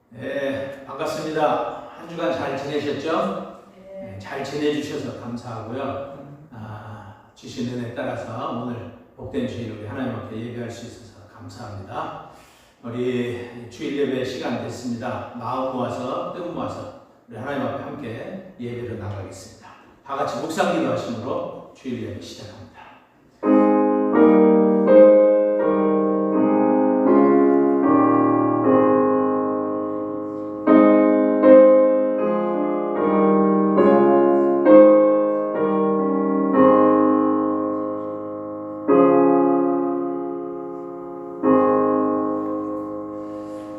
네, 반갑습니다. 한 주간 잘 지내셨죠? 네, 잘 지내주셔서 감사하고요. 주신 은혜에 따라서 오늘 복된 주일 우리 하나님 앞에 예배할 수 있어서 감사합니다. 우리 주일 예배 시간 됐습니다. 마음 모아서 뜻 모아서 우리 하나님 앞에 함께 예배를 나가겠습니다. 다 같이 묵상 기도하심으로 주일 예배 시작합니다.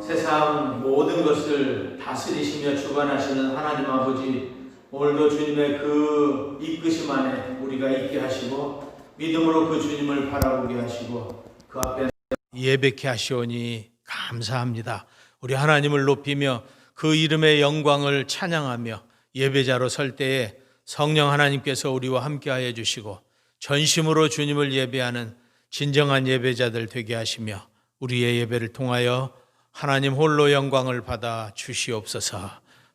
세상 모든 것을 다스리시며 주관하시는 하나님 아버지, 오늘도 주님의 그 이끄심 안에 우리가 있게 하시고 믿음으로 그 주님을 바라보게 하시고 그 앞에 예배케 하시오니 감사합니다. 우리 하나님을 높이며 그 이름의 영광을 찬양하며 예배자로 설 때에 성령 하나님께서 우리와 함께하여 주시고 전심으로 주님을 예배하는 진정한 예배자들 되게 하시며 우리의 예배를 통하여 하나님 홀로 영광을 받아 주시옵소서.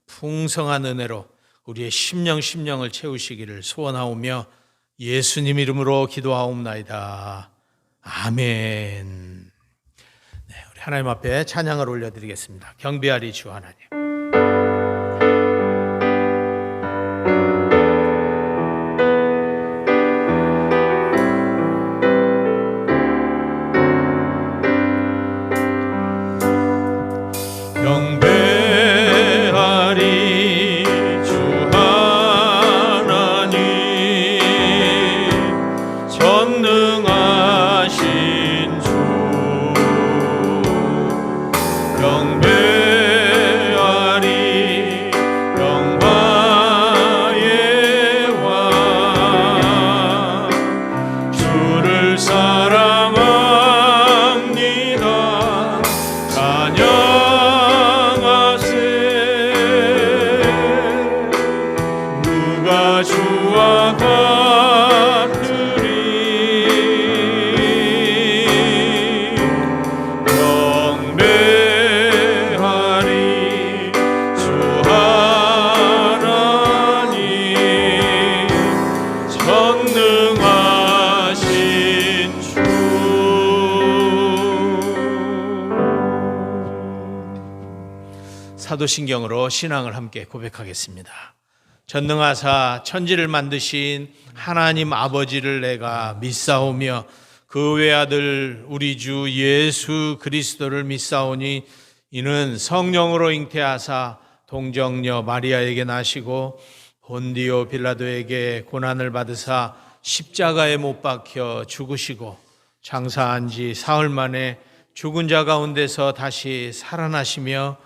풍성한 은혜로 우리의 심령을 채우시기를 소원하오며 예수님 이름으로 기도하옵나이다. 아멘. 네, 우리 하나님 앞에 찬양을 올려드리겠습니다. 경배하리 주 하나님. 사도신경으로 신앙을 함께 고백하겠습니다. 전능하사 천지를 만드신 하나님 아버지를 내가 믿사오며 그 외아들 우리 주 예수 그리스도를 믿사오니 이는 성령으로 잉태하사 동정녀 마리아에게 나시고 본디오 빌라도에게 고난을 받으사 십자가에 못 박혀 죽으시고 장사한 지 사흘 만에 죽은 자 가운데서 다시 살아나시며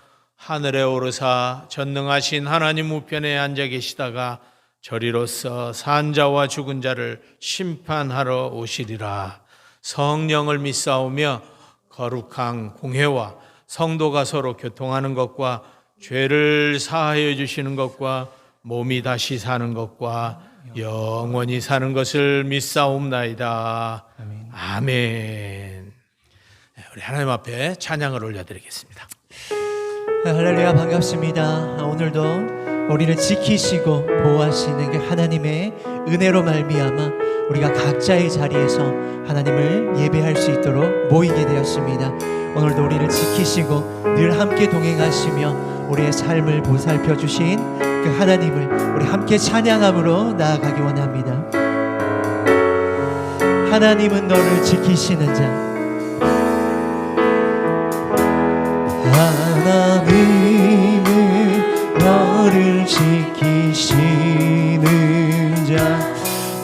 하늘에 오르사 전능하신 하나님 우편에 앉아 계시다가 저리로서 산 자와 죽은 자를 심판하러 오시리라. 성령을 믿사오며 거룩한 공회와 성도가 서로 교통하는 것과 죄를 사하여 주시는 것과 몸이 다시 사는 것과 영원히 사는 것을 믿사옵나이다. 아멘. 우리 하나님 앞에 찬양을 올려드리겠습니다. 할렐루야, 반갑습니다. 오늘도 우리를 지키시고 보호하시는 그 하나님의 은혜로 말미암아 우리가 각자의 자리에서 하나님을 예배할 수 있도록 모이게 되었습니다. 오늘도 우리를 지키시고 늘 함께 동행하시며 우리의 삶을 보살펴 주신 그 하나님을 우리 함께 찬양함으로 나아가기 원합니다. 하나님은 너를 지키시는 자, 하나님은 너를 지키시는 자,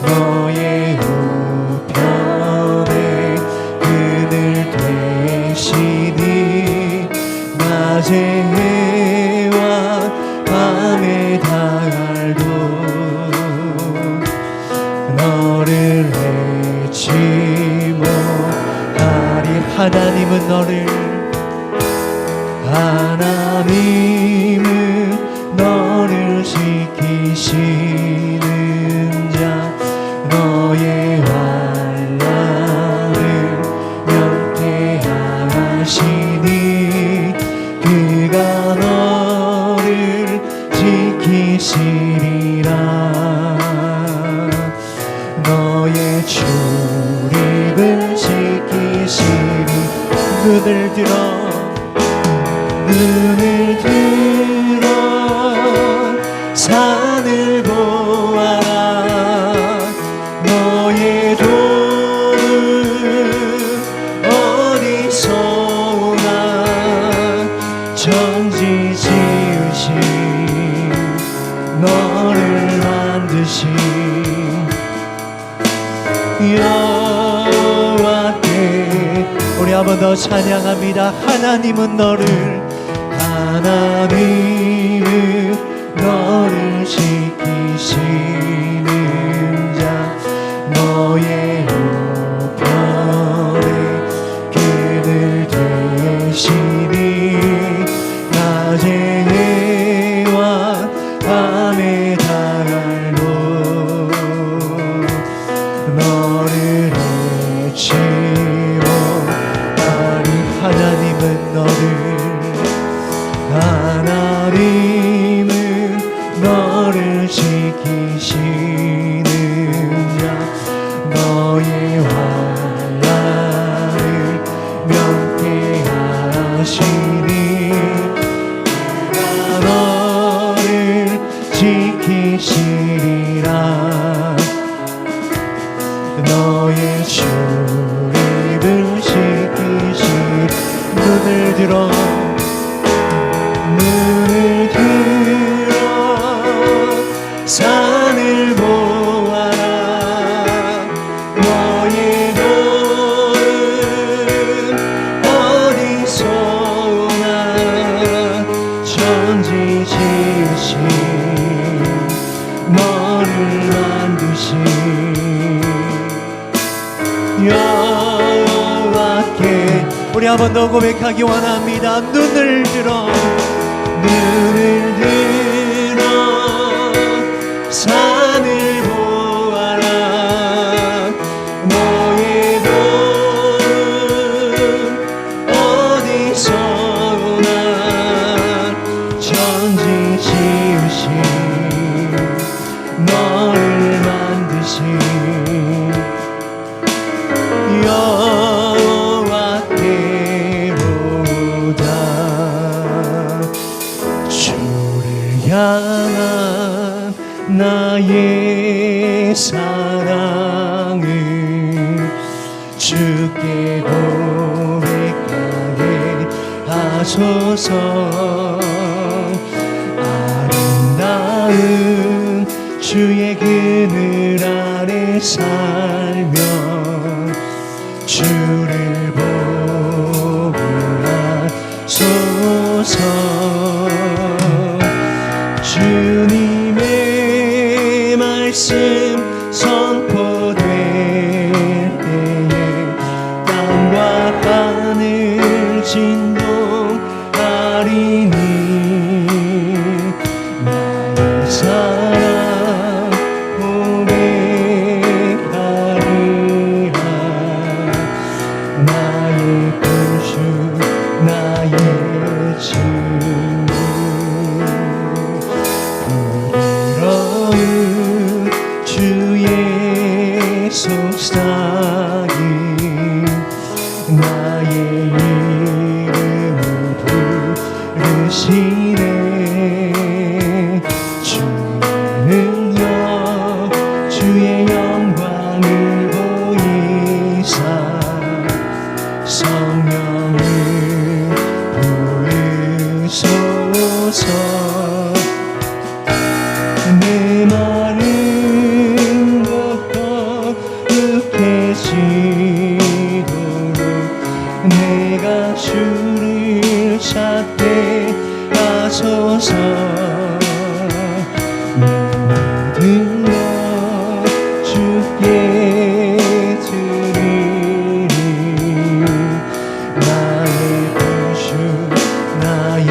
너의 우편에 그늘 되시니 낮의 해와 밤의 달도 너를 해치 못하리. 하나님은 너를 지키시는 자, 너의 환난을 면케하시니 그가 눈을 들어 산을 보아라. 너의 도움은 어디서 오나. 천지 지으신 너를 만드신 여호와께 우리 한 번 더 찬양합니다. 하나님은 너를 지키시는 자. 너의 우편에 그늘 되시니. 낮에와 밤에 달로 너를 외치고 나를. 하나님은 너를 지키시는 자. 너의 환난을 면케하시니. 너를 지키시리라. 너의 출입을 지키시. 눈을 들어 산을 보아라. 너의 도움 어디서 오나. 천지 지으신 너를 만드신 여호와께 우리 한 번 더 고백하기 원합니다. 눈을 들어 산을 보아라. 너의 도움 어디서 오나. 천지 지으신 너를 만드신 여호와께로다. 주를 향한 나의 사랑을 주께 고백하게 하소서. 아름다운 주의 그늘 아래 살며 주를 보고 하소서. 주님의 말씀 선포될 때에 땅과 하늘 진동하리니. 나의 사랑 고백하리라. 나의 구주 나의 친구. 부드러운 주의 속삭임 나의 이름을 부르시네. 주는요 주의 영광을 보이사 성령을 부으소서. 내 마른 곳도 묵혀지도록 내가 주를 찾게 하소서. 모든 것 주께 드리리. 나의 구주 나의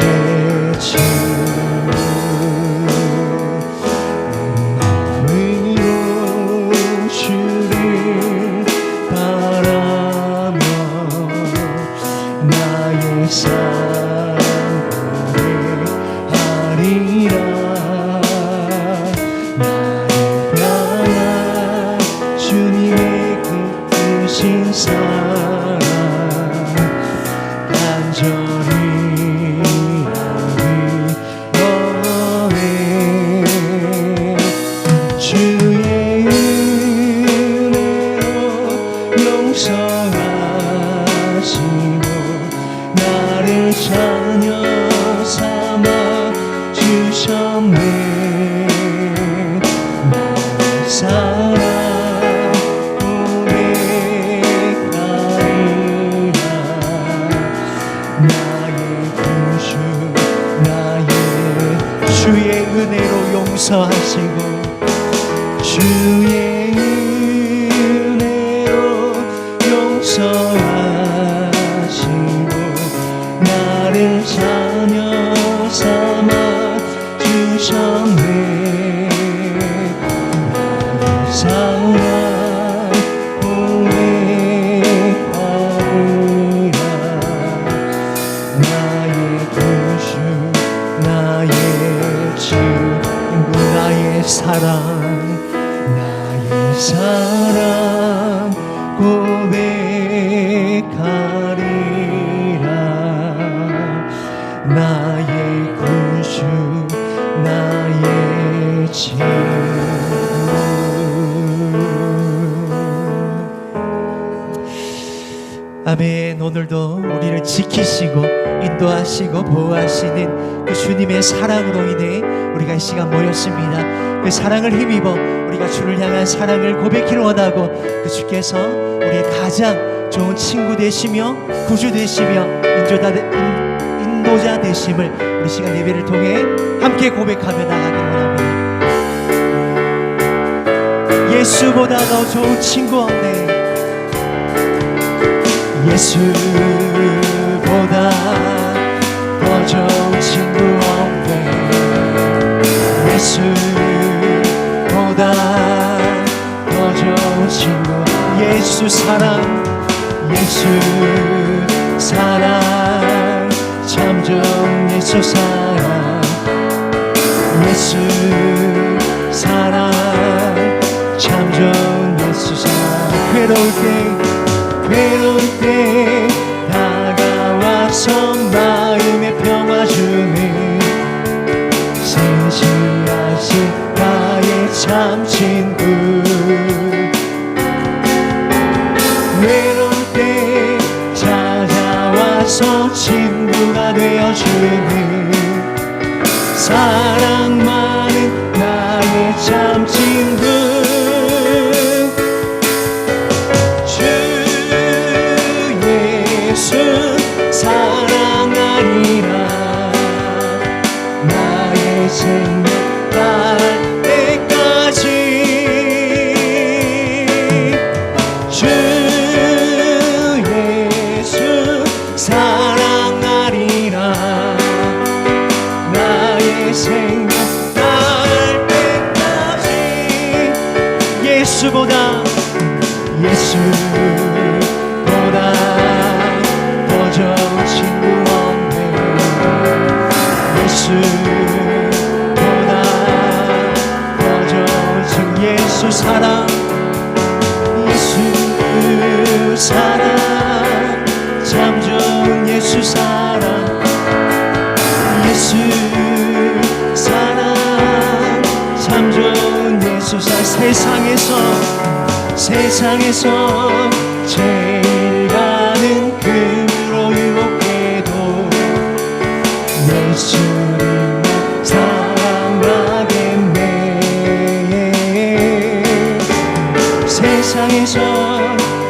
친구. 마음으로 주를 바라며 나의 삶 고백하리. 자녀 삼아 주셨네. 나의 사랑 고백하리라. 나의 구주 나의 주의 은혜로 용서하시고 주의 은혜로 용서하시고 나를 자녀 삼아 주셨네. 나의 사랑 고백하리라. 나의 구주 나의 친구 나의 사랑 나의 사랑 고백하리라. 나의 구주 나의 친구. 아멘. 오늘도 우리를 지키시고 인도하시고 보호하시는 그 주님의 사랑으로 인해 우리가 이 시간 모였습니다. 그 사랑을 힘입어 우리가 주를 향한 사랑을 고백키를 원하고 그 주께서 우리의 가장 좋은 친구 되시며 구주 되시며 인도자 되심을 우리 시간 예배를 통해 함께 고백하며 나가기를 원합니다. 예수보다 더 좋은 친구 없네. 예수보다 더 좋은 친구 없네. 예수보다 더 좋은 친구. 예수 사랑 예수 사랑 참 좋은 예수 사랑. 예수 사랑 참 좋은 예수 사랑. 괴로울 때 다가와서 마음의 평화 주는 신실하신 나의 참 친구. 외로울 때 찾아와서 친구가 되어주는 사랑 많은 나의 참 친구. 사랑하리라. 나의 생명 닿을 때까지 주 예수 사랑하리라. 나의 생명 닿을 때까지 예수보다 더 좋은 친구 없네. 예수보다 더 좋은 친구. 예수 사랑 예수 사랑 참 좋은 예수 사랑. 예수 사랑 참 좋은 예수 사랑. 세상에서 제일 가는 금으로 유혹해도 예수님만 사랑하겠네. 세상에서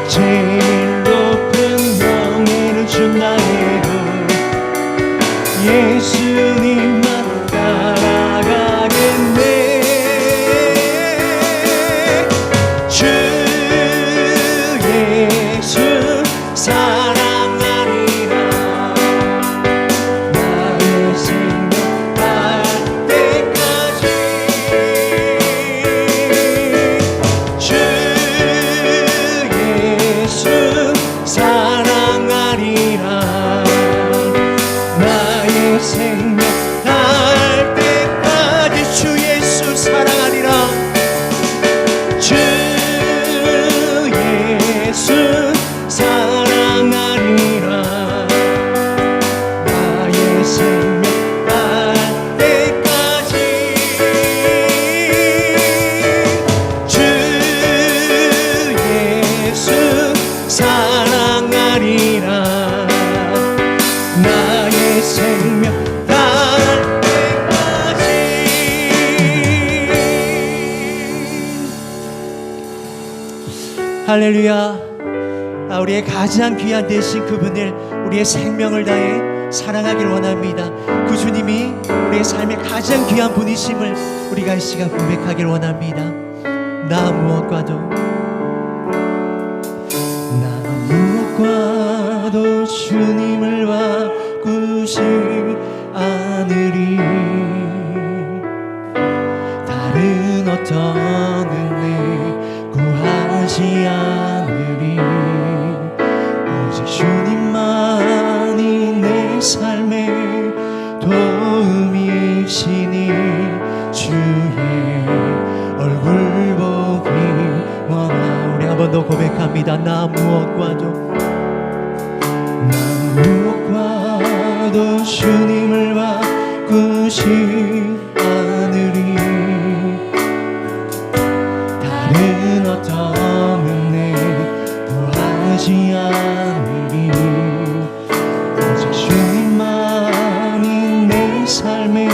제일 높은 명예를 준다 해도 예수님만 따라가겠네. 주 예수 사랑하리라. 나의 생명 닿을 때까지 주 예수 사랑하리라. 나의 생명 닿을 때까지 주 예수 사랑하리라. 주 예수 사랑하리라. 나의 생명 닿을 때까지 주 예수 사랑하리라. 나의 내 생명 다할 때까지. 할렐루야. 우리의 가장 귀한 대신 그분을 우리의 생명을 다해 사랑하길 원합니다. 그 주님이 우리의 삶의 가장 귀한 분이심을 우리가 이 시간 고백하길 원합니다. 나 무엇과도 주님을 바꾸지 않으리. 다른 어떤 은혜 구하지 않으리. 오직 주님만이 내 삶의 도움이시니 주의 얼굴 보기 원하. 우리 한 번 더 고백합니다. 나 무엇과도 주님을 바꾸지 않으리. 다른 어떤 은혜 구하지 않으리. 오직 주님만이 내 삶의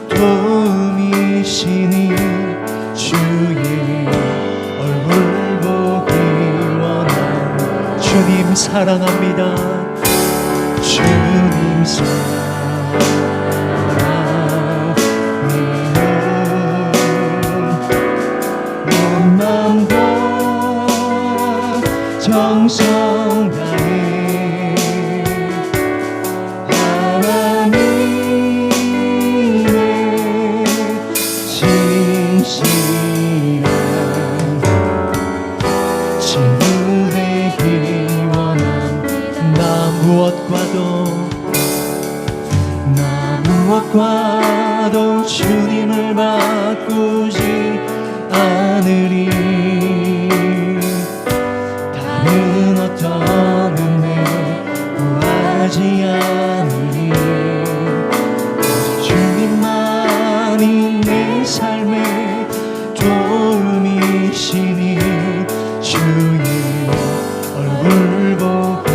도움이시니 주의 얼굴 보기 원하는. 주님 사랑합니다. 주님 사랑이는 온 마음과 정성 다해 하나님의 진실한 친구 되기 원함. 나 무엇과도 주님을 바꾸지 않으리. 다른 어떤 은혜 구하지 않으리. 주님만이 내 삶의 도움이시니 주의 얼굴 보기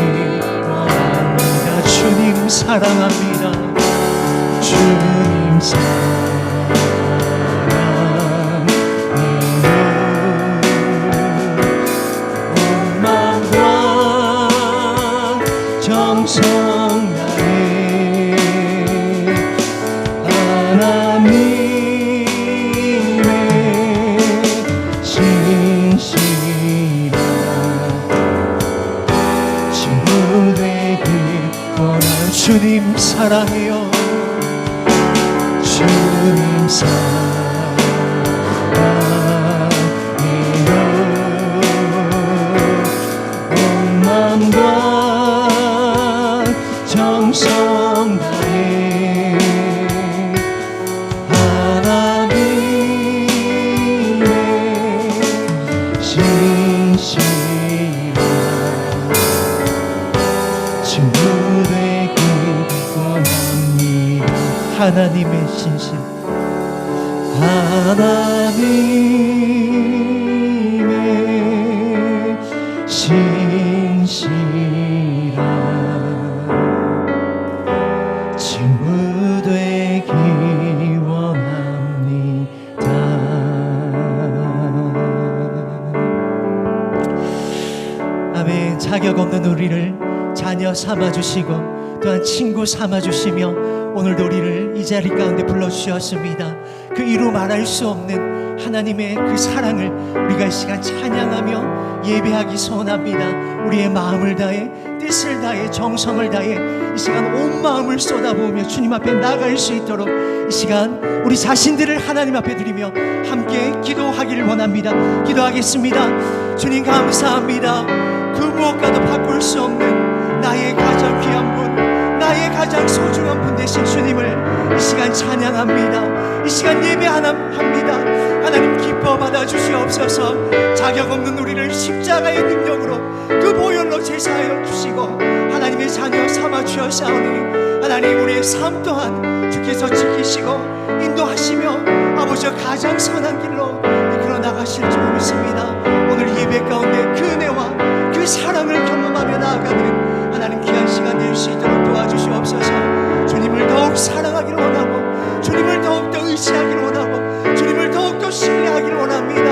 원합니다. 주님 사랑합니다. 주님 사랑이는 온 마음과 정성 다해 하나님의 진실한 친구 되기 원한. 주님 사랑해요. 주님 사랑이는 온 마음과 정성 다해 하나님의 진실한 친구 되기 원합니다. 하나님의 진실, 하나님의 진실한 친구 되기 원합니다. 아멘. 자격 없는 우리를 자녀 삼아주시고 또한 친구 삼아주시며 오늘도 우리를 이 자리 가운데 불러주셨습니다. 그 이루 말할 수 없는 하나님의 그 사랑을 우리가 이 시간 찬양하며 예배하기 소원합니다. 우리의 마음을 다해 뜻을 다해 정성을 다해 이 시간 온 마음을 쏟아부으며 주님 앞에 나갈 수 있도록 이 시간 우리 자신들을 하나님 앞에 드리며 함께 기도하기를 원합니다. 기도하겠습니다. 주님 감사합니다. 그 무엇과도 바꿀 수 없는 나의 가장 귀한 분, 나의 가장 소중한 분 되신 주님을 이 시간 찬양합니다. 이 시간 예배합니다. 하나님 기뻐 받아주시옵소서. 자격 없는 우리를 십자가의 능력으로 그 보혈로 제사하여 주시고 하나님의 자녀 삼아 주셨사오니 하나님 우리의 삶 또한 주께서 지키시고 인도하시며 아버지와 가장 선한 길로 이끌어 나가실 줄 믿습니다. 오늘 예배 가운데 그 은혜와 그 사랑을 경험하며 나아가는 하나님 귀한 시간 될 수 있도록 도와주시옵소서. 주님을 더욱 사랑하기를 원하고 주님을 더욱더 의지하기를 원하고 주님을 더욱더 신뢰하기를 원합니다.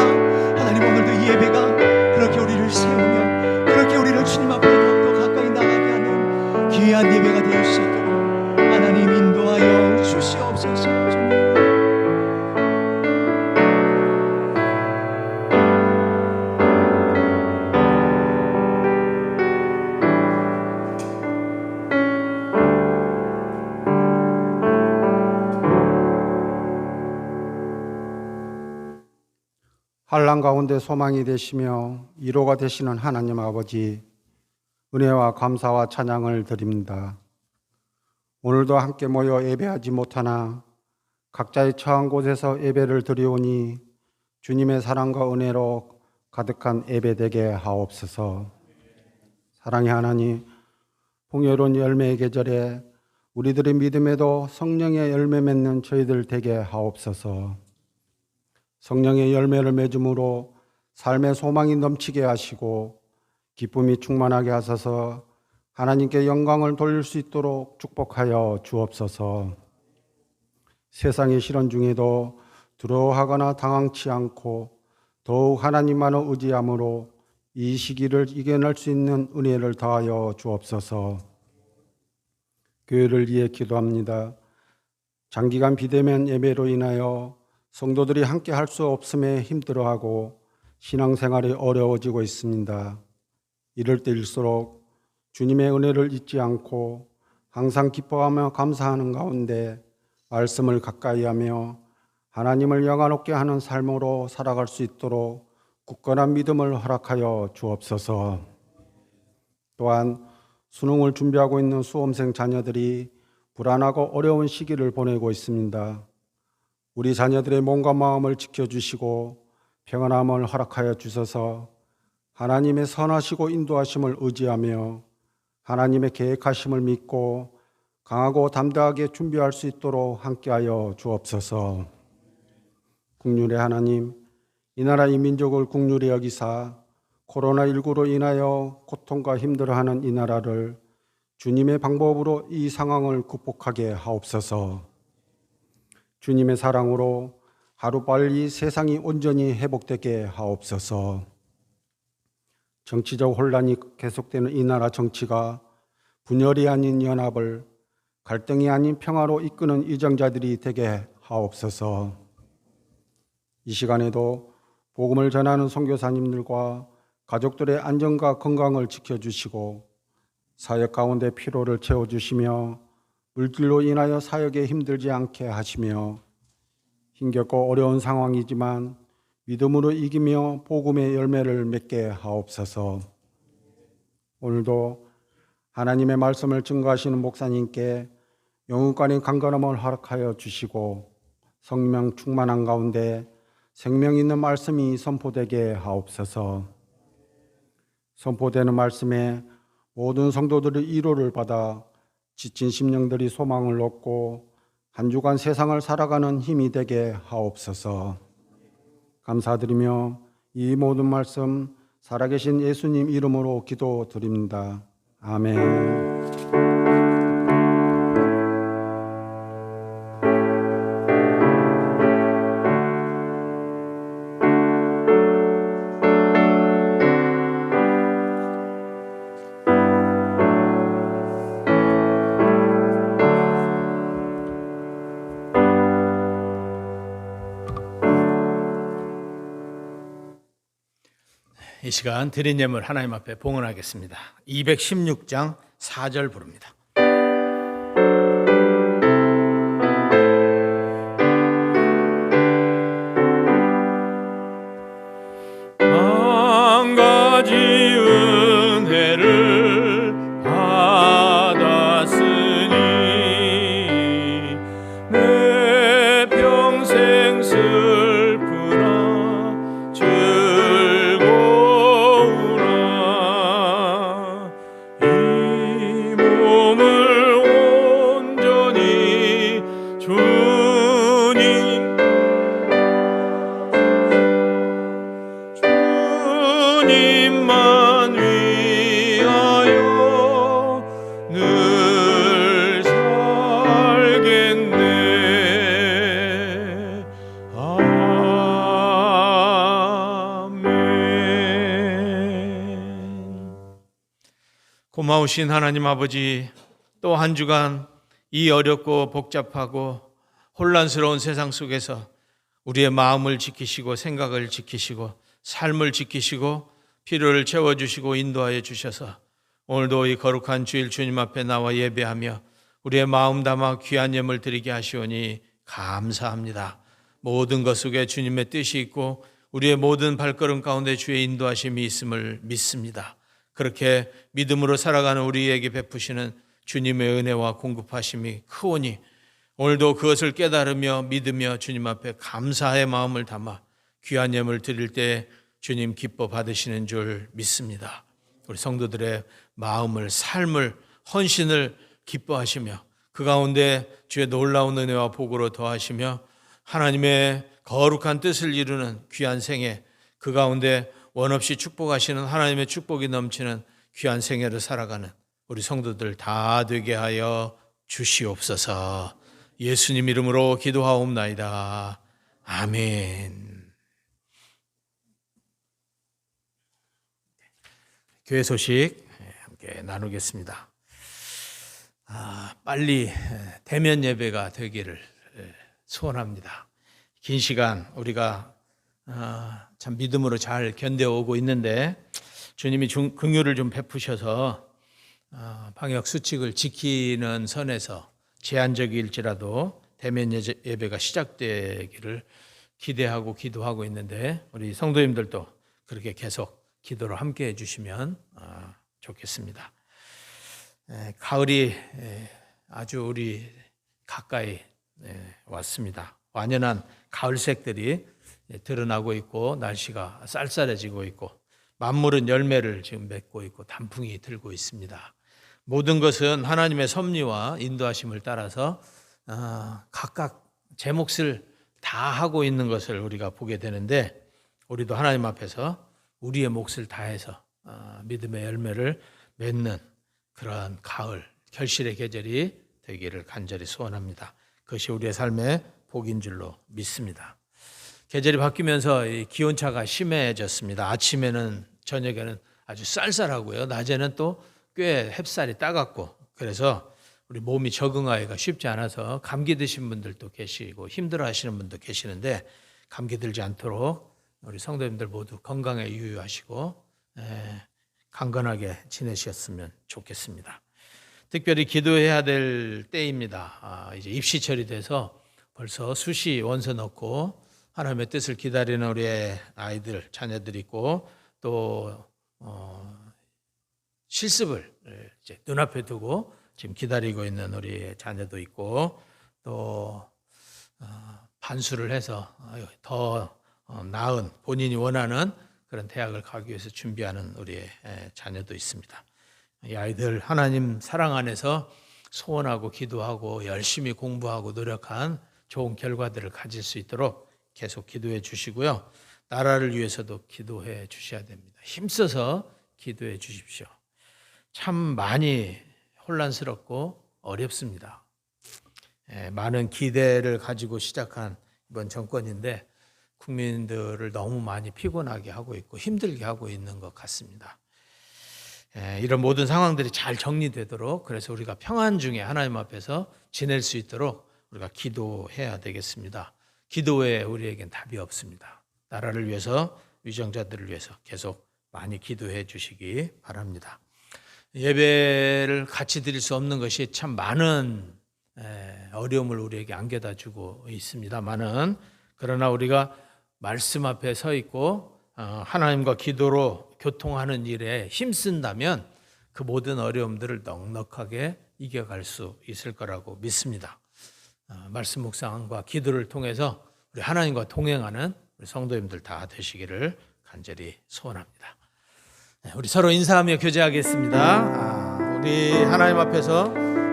하나님, 오늘도 이 예배가 그렇게 우리를 세우며 그렇게 우리를 주님 앞에 더욱더 가까이 나가게 하는 귀한 예배가 될 수 있도록 하나님 인도하여 주시옵소서. 주님. 환난 가운데 소망이 되시며 위로가 되시는 하나님 아버지, 은혜와 감사와 찬양을 드립니다. 오늘도 함께 모여 예배하지 못하나 각자의 처한 곳에서 예배를 드리오니 주님의 사랑과 은혜로 가득한 예배 되게 하옵소서. 사랑의 하나님, 풍요로운 열매의 계절에 우리들의 믿음에도 성령의 열매 맺는 저희들 되게 하옵소서. 성령의 열매를 맺음으로 삶의 소망이 넘치게 하시고 기쁨이 충만하게 하셔서 하나님께 영광을 돌릴 수 있도록 축복하여 주옵소서. 세상의 시련 중에도 두려워하거나 당황치 않고 더욱 하나님만을 의지함으로 이 시기를 이겨낼 수 있는 은혜를 더하여 주옵소서. 교회를 위해 기도합니다. 장기간 비대면 예배로 인하여 성도들이 함께 할 수 없음에 힘들어하고 신앙생활이 어려워지고 있습니다. 이럴 때일수록 주님의 은혜를 잊지 않고 항상 기뻐하며 감사하는 가운데 말씀을 가까이 하며 하나님을 영화롭게 하는 삶으로 살아갈 수 있도록 굳건한 믿음을 허락하여 주옵소서. 또한 수능을 준비하고 있는 수험생 자녀들이 불안하고 어려운 시기를 보내고 있습니다. 우리 자녀들의 몸과 마음을 지켜주시고 평안함을 허락하여 주셔서 하나님의 선하시고 인도하심을 의지하며 하나님의 계획하심을 믿고 강하고 담대하게 준비할 수 있도록 함께하여 주옵소서. 국률의 하나님, 이 나라 이 민족을 국률히 여기사 코로나19로 인하여 고통과 힘들어하는 이 나라를 주님의 방법으로 이 상황을 극복하게 하옵소서. 주님의 사랑으로 하루빨리 세상이 온전히 회복되게 하옵소서. 정치적 혼란이 계속되는 이 나라 정치가 분열이 아닌 연합을, 갈등이 아닌 평화로 이끄는 이정자들이 되게 하옵소서. 이 시간에도 복음을 전하는 선교사님들과 가족들의 안전과 건강을 지켜주시고 사역 가운데 피로를 채워주시며 물질로 인하여 사역에 힘들지 않게 하시며 힘겹고 어려운 상황이지만 믿음으로 이기며 복음의 열매를 맺게 하옵소서. 오늘도 하나님의 말씀을 증거하시는 목사님께 영혼간의 강건함을 허락하여 주시고 성령 충만한 가운데 생명 있는 말씀이 선포되게 하옵소서. 선포되는 말씀에 모든 성도들의 위로를 받아 지친 심령들이 소망을 얻고 한 주간 세상을 살아가는 힘이 되게 하옵소서. 감사드리며 이 모든 말씀 살아계신 예수님 이름으로 기도드립니다. 아멘. 이 시간 드린 예물 하나님 앞에 봉헌하겠습니다. 216장 4절 부릅니다. 한 가지 은혜를 받았으니 내 평생 슬프나 즐거우나 이 몸은 고마우신 하나님 아버지, 또 한 주간 이 어렵고 복잡하고 혼란스러운 세상 속에서 우리의 마음을 지키시고 생각을 지키시고 삶을 지키시고 필요를 채워주시고 인도하여 주셔서 오늘도 이 거룩한 주일 주님 앞에 나와 예배하며 우리의 마음 담아 귀한 예물 드리게 하시오니 감사합니다. 모든 것 속에 주님의 뜻이 있고 우리의 모든 발걸음 가운데 주의 인도하심이 있음을 믿습니다. 그렇게 믿음으로 살아가는 우리에게 베푸시는 주님의 은혜와 공급하심이 크오니 오늘도 그것을 깨달으며 믿으며 주님 앞에 감사의 마음을 담아 귀한 예물 드릴 때 주님 기뻐 받으시는 줄 믿습니다. 우리 성도들의 마음을, 삶을, 헌신을 기뻐하시며 그 가운데 주의 놀라운 은혜와 복으로 더하시며 하나님의 거룩한 뜻을 이루는 귀한 생애, 그 가운데 원없이 축복하시는 하나님의 축복이 넘치는 귀한 생애를 살아가는 우리 성도들 다 되게 하여 주시옵소서. 예수님 이름으로 기도하옵나이다. 아멘. 교회 소식 함께 나누겠습니다. 빨리 대면 예배가 되기를 소원합니다. 긴 시간 우리가 참 믿음으로 잘 견뎌오고 있는데 주님이 긍휼을 좀 베푸셔서 방역 수칙을 지키는 선에서 제한적일지라도 대면 예배가 시작되기를 기대하고 기도하고 있는데 우리 성도님들도 그렇게 계속 기도를 함께 해주시면 좋겠습니다. 가을이 아주 우리 가까이 왔습니다. 완연한 가을색들이 드러나고 있고 날씨가 쌀쌀해지고 있고 만물은 열매를 지금 맺고 있고 단풍이 들고 있습니다. 모든 것은 하나님의 섭리와 인도하심을 따라서 각각 제 몫을 다 하고 있는 것을 우리가 보게 되는데 우리도 하나님 앞에서 우리의 몫을 다해서 믿음의 열매를 맺는 그러한 가을 결실의 계절이 되기를 간절히 소원합니다. 그것이 우리의 삶의 복인 줄로 믿습니다. 계절이 바뀌면서 이 기온차가 심해졌습니다. 아침에는 저녁에는 아주 쌀쌀하고요. 낮에는 또 꽤 햇살이 따갑고 그래서 우리 몸이 적응하기가 쉽지 않아서 감기 드신 분들도 계시고 힘들어하시는 분도 계시는데 감기 들지 않도록 우리 성도님들 모두 건강에 유의하시고 강건하게 지내셨으면 좋겠습니다. 특별히 기도해야 될 때입니다. 이제 입시철이 돼서 벌써 수시 원서 넣고 하나님의 뜻을 기다리는 우리의 아이들, 자녀들이 있고 또 실습을 이제 눈앞에 두고 지금 기다리고 있는 우리의 자녀도 있고 또 반수를 해서 더 나은 본인이 원하는 그런 대학을 가기 위해서 준비하는 우리의 자녀도 있습니다. 이 아이들 하나님 사랑 안에서 소원하고 기도하고 열심히 공부하고 노력한 좋은 결과들을 가질 수 있도록 계속 기도해 주시고요. 나라를 위해서도 기도해 주셔야 됩니다. 힘써서 기도해 주십시오. 참 많이 혼란스럽고 어렵습니다. 많은 기대를 가지고 시작한 이번 정권인데 국민들을 너무 많이 피곤하게 하고 있고 힘들게 하고 있는 것 같습니다. 이런 모든 상황들이 잘 정리되도록 그래서 우리가 평안 중에 하나님 앞에서 지낼 수 있도록 우리가 기도해야 되겠습니다. 기도 외에 우리에겐 답이 없습니다. 나라를 위해서 위정자들을 위해서 계속 많이 기도해 주시기 바랍니다. 예배를 같이 드릴 수 없는 것이 참 많은 어려움을 우리에게 안겨다 주고 있습니다만은 그러나 우리가 말씀 앞에 서 있고 하나님과 기도로 교통하는 일에 힘쓴다면 그 모든 어려움들을 넉넉하게 이겨갈 수 있을 거라고 믿습니다. 말씀 묵상과 기도를 통해서 우리 하나님과 동행하는 우리 성도님들 다 되시기를 간절히 소원합니다. 우리 서로 인사하며 교제하겠습니다. 우리 하나님 앞에서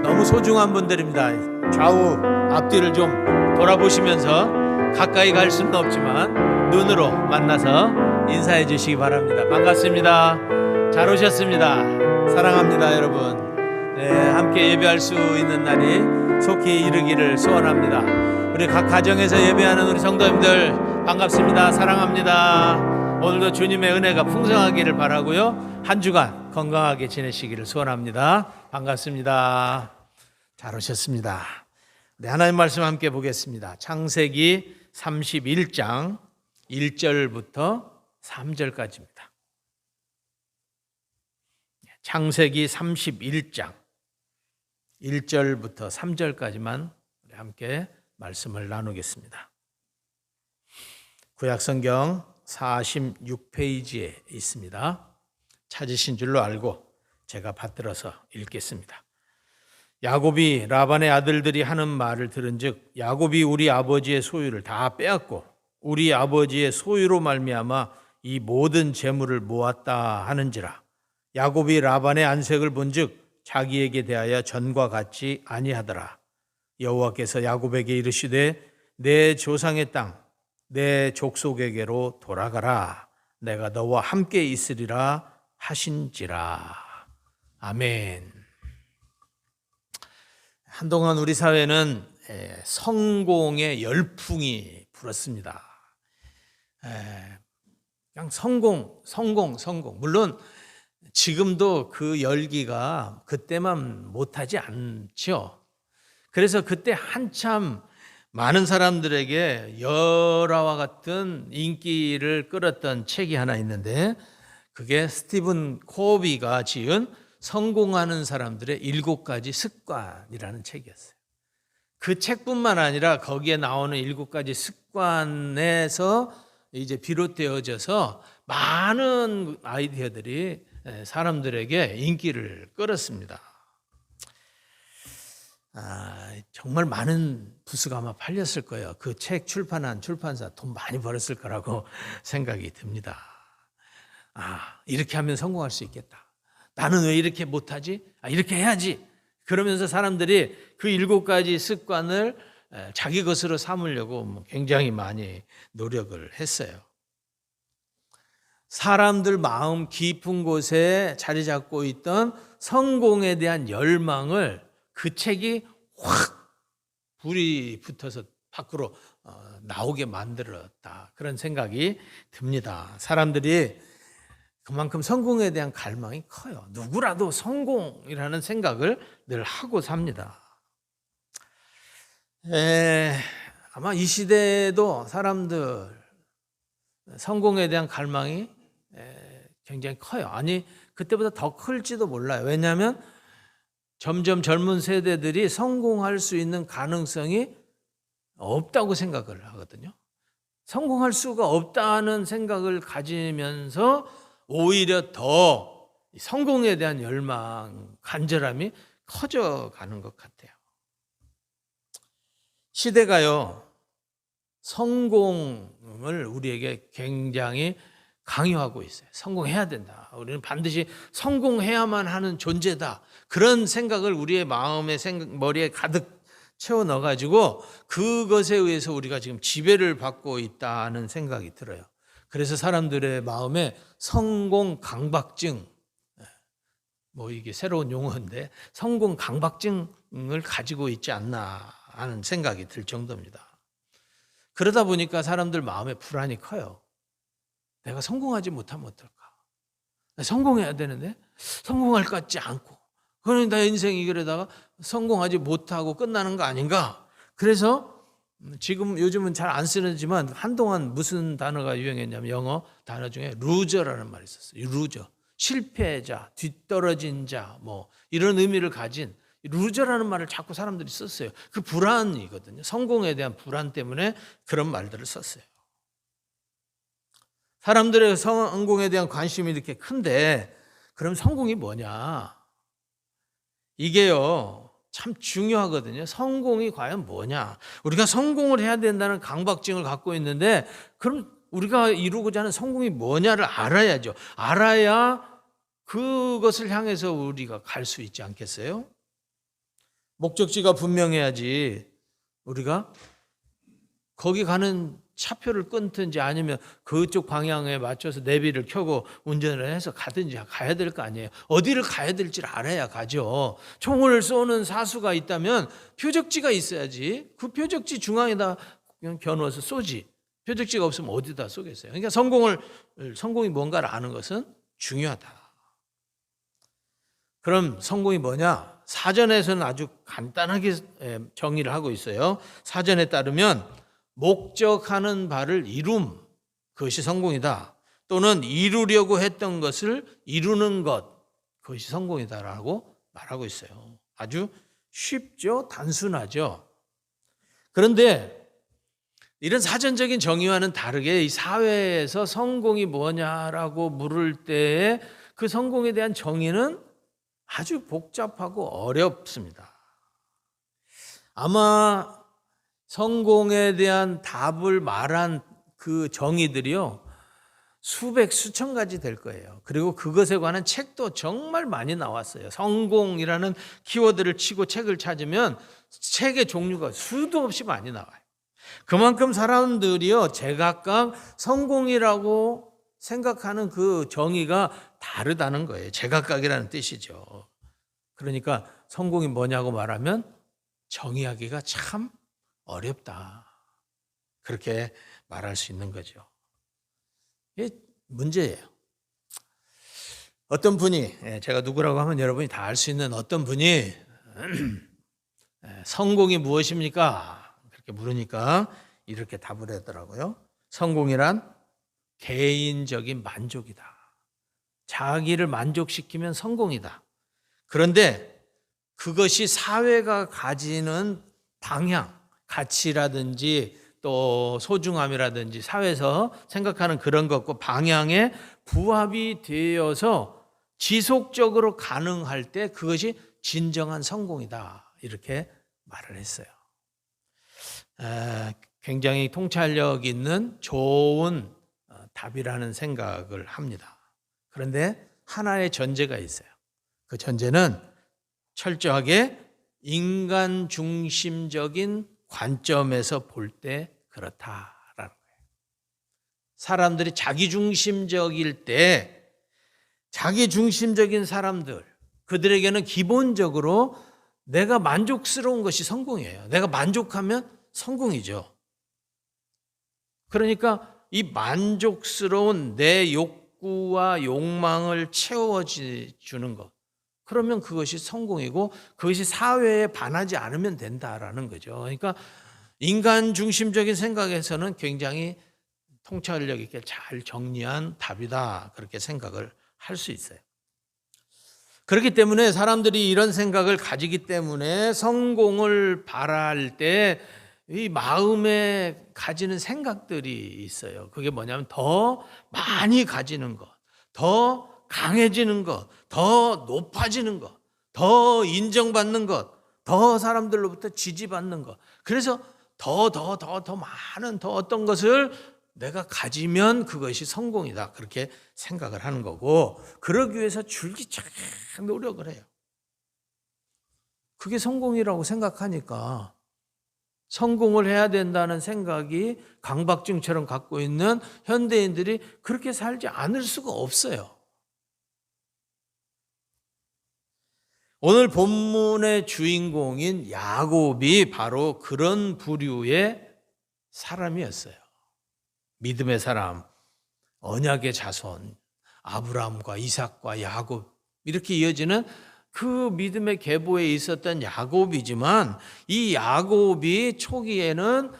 너무 소중한 분들입니다. 좌우 앞뒤를 좀 돌아보시면서 가까이 갈 수는 없지만 눈으로 만나서 인사해 주시기 바랍니다. 반갑습니다. 잘 오셨습니다. 사랑합니다, 여러분. 함께 예배할 수 있는 날이 속히 이르기를 소원합니다. 우리 각 가정에서 예배하는 우리 성도님들 반갑습니다. 사랑합니다. 오늘도 주님의 은혜가 풍성하기를 바라고요. 한 주간 건강하게 지내시기를 소원합니다. 반갑습니다. 잘 오셨습니다. 네, 하나님 말씀 함께 보겠습니다. 창세기 31장 1절부터 3절까지입니다. 창세기 31장 1절부터 3절까지만 우리 함께 말씀을 나누겠습니다. 구약성경 46페이지에 있습니다. 찾으신 줄로 알고 제가 받들어서 읽겠습니다. 야곱이 라반의 아들들이 하는 말을 들은즉 야곱이 우리 아버지의 소유를 다 빼앗고 우리 아버지의 소유로 말미암아 이 모든 재물을 모았다 하는지라. 야곱이 라반의 안색을 본즉 자기에게 대하여 전과 같지 아니하더라. 여호와께서 야곱에게 이르시되 내 조상의 땅 내 족속에게로 돌아가라. 내가 너와 함께 있으리라 하신지라. 아멘. 한동안 우리 사회는 성공의 열풍이 불었습니다. 그냥 성공. 물론 지금도 그 열기가 그때만 못하지 않죠. 그래서 그때 한참 많은 사람들에게 열화와 같은 인기를 끌었던 책이 하나 있는데 그게 스티븐 코비가 지은 성공하는 사람들의 7가지 습관이라는 책이었어요. 그 책뿐만 아니라 거기에 나오는 7가지 습관에서 이제 비롯되어져서 많은 아이디어들이 사람들에게 인기를 끌었습니다. 정말 많은 부수가 아마 팔렸을 거예요. 그 책 출판한 출판사 돈 많이 벌었을 거라고 생각이 듭니다. 이렇게 하면 성공할 수 있겠다. 나는 왜 이렇게 못하지? 이렇게 해야지. 그러면서 사람들이 그 7가지 습관을 자기 것으로 삼으려고 굉장히 많이 노력을 했어요. 사람들 마음 깊은 곳에 자리 잡고 있던 성공에 대한 열망을 그 책이 확 불이 붙어서 밖으로 나오게 만들었다. 그런 생각이 듭니다. 사람들이 그만큼 성공에 대한 갈망이 커요. 누구라도 성공이라는 생각을 늘 하고 삽니다. 아마 이 시대에도 사람들 성공에 대한 갈망이 굉장히 커요. 아니 그때보다 더 클지도 몰라요. 왜냐하면 점점 젊은 세대들이 성공할 수 있는 가능성이 없다고 생각을 하거든요. 성공할 수가 없다는 생각을 가지면서 오히려 더 성공에 대한 열망, 간절함이 커져가는 것 같아요. 시대가요, 성공을 우리에게 굉장히 강요하고 있어요. 성공해야 된다. 우리는 반드시 성공해야만 하는 존재다. 그런 생각을 우리의 마음에 머리에 가득 채워 넣어가지고 그것에 의해서 우리가 지금 지배를 받고 있다는 생각이 들어요. 그래서 사람들의 마음에 성공 강박증, 이게 새로운 용어인데 성공 강박증을 가지고 있지 않나 하는 생각이 들 정도입니다. 그러다 보니까 사람들 마음에 불안이 커요. 내가 성공하지 못하면 어떨까? 성공해야 되는데 성공할 것 같지 않고 그러니 나 인생이 그러다가 성공하지 못하고 끝나는 거 아닌가? 그래서 지금 요즘은 잘 안 쓰지만 한동안 무슨 단어가 유행했냐면 영어 단어 중에 루저라는 말이 있었어요. 루저, 실패자, 뒤떨어진 자, 이런 의미를 가진 루저라는 말을 자꾸 사람들이 썼어요. 그 불안이거든요. 성공에 대한 불안 때문에 그런 말들을 썼어요. 사람들의 성공에 대한 관심이 이렇게 큰데 그럼 성공이 뭐냐? 이게요 참 중요하거든요. 성공이 과연 뭐냐? 우리가 성공을 해야 된다는 강박증을 갖고 있는데 그럼 우리가 이루고자 하는 성공이 뭐냐를 알아야죠. 알아야 그것을 향해서 우리가 갈 수 있지 않겠어요? 목적지가 분명해야지 우리가 거기 가는 차표를 끊든지 아니면 그쪽 방향에 맞춰서 내비를 켜고 운전을 해서 가든지 가야 될 거 아니에요. 어디를 가야 될지를 알아야 가죠. 총을 쏘는 사수가 있다면 표적지가 있어야지 그 표적지 중앙에다 그냥 겨누어서 쏘지. 표적지가 없으면 어디다 쏘겠어요. 그러니까 성공이 뭔가를 아는 것은 중요하다. 그럼 성공이 뭐냐? 사전에서는 아주 간단하게 정의를 하고 있어요. 사전에 따르면 목적하는 바를 이룸, 그것이 성공이다. 또는 이루려고 했던 것을 이루는 것, 그것이 성공이다라고 말하고 있어요. 아주 쉽죠? 단순하죠? 그런데 이런 사전적인 정의와는 다르게 이 사회에서 성공이 뭐냐라고 물을 때에 그 성공에 대한 정의는 아주 복잡하고 어렵습니다. 아마 성공에 대한 답을 말한 그 정의들이요, 수백, 수천 가지 될 거예요. 그리고 그것에 관한 책도 정말 많이 나왔어요. 성공이라는 키워드를 치고 책을 찾으면 책의 종류가 수도 없이 많이 나와요. 그만큼 사람들이요, 제각각 성공이라고 생각하는 그 정의가 다르다는 거예요. 제각각이라는 뜻이죠. 그러니까 성공이 뭐냐고 말하면 정의하기가 참 어렵다. 그렇게 말할 수 있는 거죠. 이게 문제예요. 어떤 분이, 제가 누구라고 하면 여러분이 다 알 수 있는 어떤 분이 성공이 무엇입니까? 그렇게 물으니까 이렇게 답을 하더라고요. 성공이란 개인적인 만족이다. 자기를 만족시키면 성공이다. 그런데 그것이 사회가 가지는 방향, 가치라든지 또 소중함이라든지 사회에서 생각하는 그런 것과 방향에 부합이 되어서 지속적으로 가능할 때 그것이 진정한 성공이다. 이렇게 말을 했어요. 굉장히 통찰력 있는 좋은 답이라는 생각을 합니다. 그런데 하나의 전제가 있어요. 그 전제는 철저하게 인간 중심적인 관점에서 볼 때 그렇다라는 거예요. 사람들이 자기 중심적일 때, 자기 중심적인 사람들, 그들에게는 기본적으로 내가 만족스러운 것이 성공이에요. 내가 만족하면 성공이죠. 그러니까 이 만족스러운 내 욕구와 욕망을 채워주는 것, 그러면 그것이 성공이고 그것이 사회에 반하지 않으면 된다라는 거죠. 그러니까 인간 중심적인 생각에서는 굉장히 통찰력 있게 잘 정리한 답이다, 그렇게 생각을 할 수 있어요. 그렇기 때문에 사람들이 이런 생각을 가지기 때문에 성공을 바랄 때 이 마음에 가지는 생각들이 있어요. 그게 뭐냐면 더 많이 가지는 것, 더 강해지는 것, 더 높아지는 것, 더 인정받는 것, 더 사람들로부터 지지받는 것. 그래서 더 많은 더 어떤 것을 내가 가지면 그것이 성공이다. 그렇게 생각을 하는 거고, 그러기 위해서 줄기차게 노력을 해요. 그게 성공이라고 생각하니까 성공을 해야 된다는 생각이 강박증처럼 갖고 있는 현대인들이 그렇게 살지 않을 수가 없어요. 오늘 본문의 주인공인 야곱이 바로 그런 부류의 사람이었어요. 믿음의 사람, 언약의 자손, 아브라함과 이삭과 야곱, 이렇게 이어지는 그 믿음의 계보에 있었던 야곱이지만, 이 야곱이 초기에는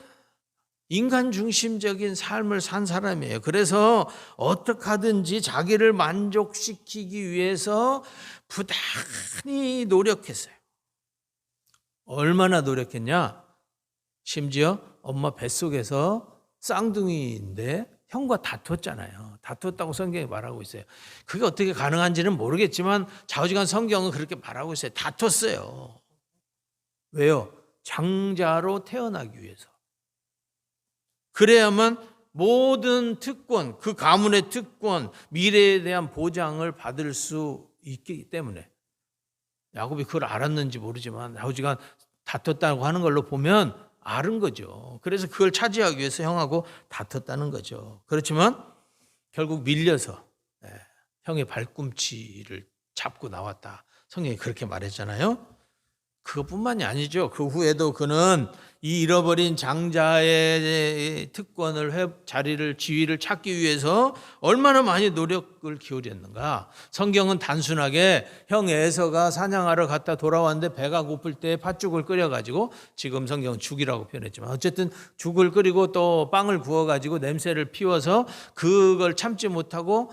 인간 중심적인 삶을 산 사람이에요. 그래서 어떻게 하든지 자기를 만족시키기 위해서 부단히 노력했어요. 얼마나 노력했냐? 심지어 엄마 뱃속에서 쌍둥이인데 형과 다퉜잖아요. 다퉜다고 성경이 말하고 있어요. 그게 어떻게 가능한지는 모르겠지만 좌우지간 성경은 그렇게 말하고 있어요. 다퉜어요. 왜요? 장자로 태어나기 위해서. 그래야만 모든 특권, 그 가문의 특권, 미래에 대한 보장을 받을 수 있기 때문에. 야곱이 그걸 알았는지 모르지만 좌우지간 다퉜다고 하는 걸로 보면 아는 거죠. 그래서 그걸 차지하기 위해서 형하고 다퉜다는 거죠. 그렇지만 결국 밀려서 형의 발꿈치를 잡고 나왔다. 성경이 그렇게 말했잖아요. 그것뿐만이 아니죠. 그 후에도 그는 이 잃어버린 장자의 특권을 자리를 지위를 찾기 위해서 얼마나 많이 노력을 기울였는가. 성경은 단순하게 형 에서가 사냥하러 갔다 돌아왔는데 배가 고플 때 팥죽을 끓여가지고, 지금 성경은 죽이라고 표현했지만 어쨌든 죽을 끓이고 또 빵을 구워가지고 냄새를 피워서 그걸 참지 못하고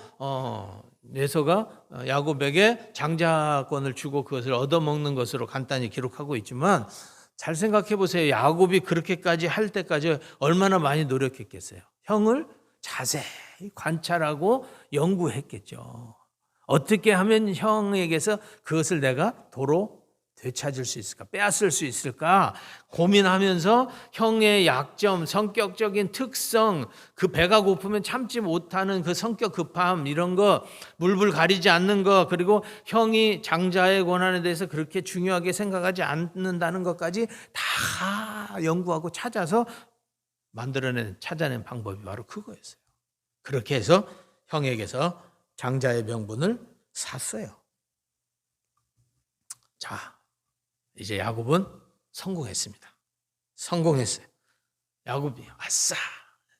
에서가 야곱에게 장자권을 주고 그것을 얻어먹는 것으로 간단히 기록하고 있지만, 잘 생각해 보세요. 야곱이 그렇게까지 할 때까지 얼마나 많이 노력했겠어요. 형을 자세히 관찰하고 연구했겠죠. 어떻게 하면 형에게서 그것을 내가 도로 되찾을 수 있을까, 빼앗을 수 있을까 고민하면서 형의 약점, 성격적인 특성, 그 배가 고프면 참지 못하는 그 성격 급함, 이런 거, 물불 가리지 않는 거, 그리고 형이 장자의 권한에 대해서 그렇게 중요하게 생각하지 않는다는 것까지 다 연구하고 찾아서 찾아낸 방법이 바로 그거였어요. 그렇게 해서 형에게서 장자의 명분을 샀어요. 자, 이제 야곱은 성공했습니다. 성공했어요. 야곱이 아싸,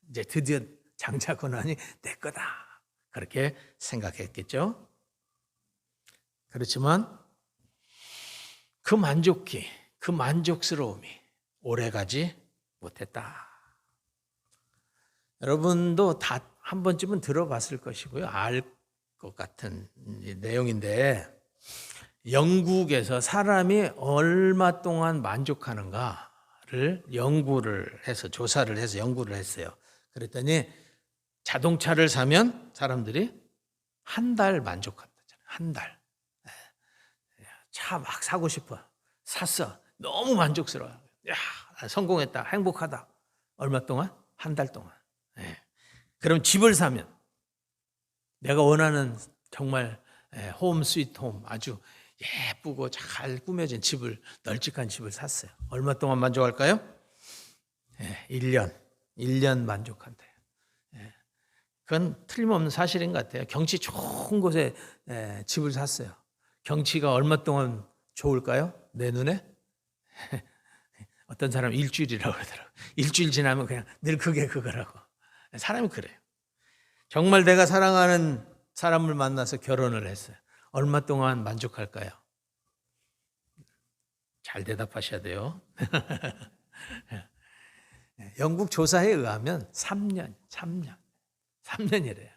이제 드디어 장자 권한이 내 거다, 그렇게 생각했겠죠. 그렇지만 그 만족스러움이 오래가지 못했다. 여러분도 다 한 번쯤은 들어봤을 것이고요, 알 것 같은 내용인데, 영국에서 사람이 얼마 동안 만족하는가를 연구를 해서, 조사를 해서 연구를 했어요. 그랬더니 자동차를 사면 사람들이 한 달 만족한다잖아요. 한 달. 차 막 사고 싶어. 샀어. 너무 만족스러워. 야, 성공했다. 행복하다. 얼마 동안? 한 달 동안. 그럼 집을 사면, 내가 원하는 정말 홈 스위트 홈, 아주 예쁘고 잘 꾸며진 집을, 널찍한 집을 샀어요. 얼마 동안 만족할까요? 1년 만족한대요. 그건 틀림없는 사실인 것 같아요. 경치 좋은 곳에 집을 샀어요. 경치가 얼마 동안 좋을까요? 내 눈에? 어떤 사람은 일주일이라고 그러더라고요. 일주일 지나면 그냥 늘 그게 그거라고. 사람이 그래요. 정말 내가 사랑하는 사람을 만나서 결혼을 했어요. 얼마 동안 만족할까요? 잘 대답하셔야 돼요. 영국 조사에 의하면 3년이래요.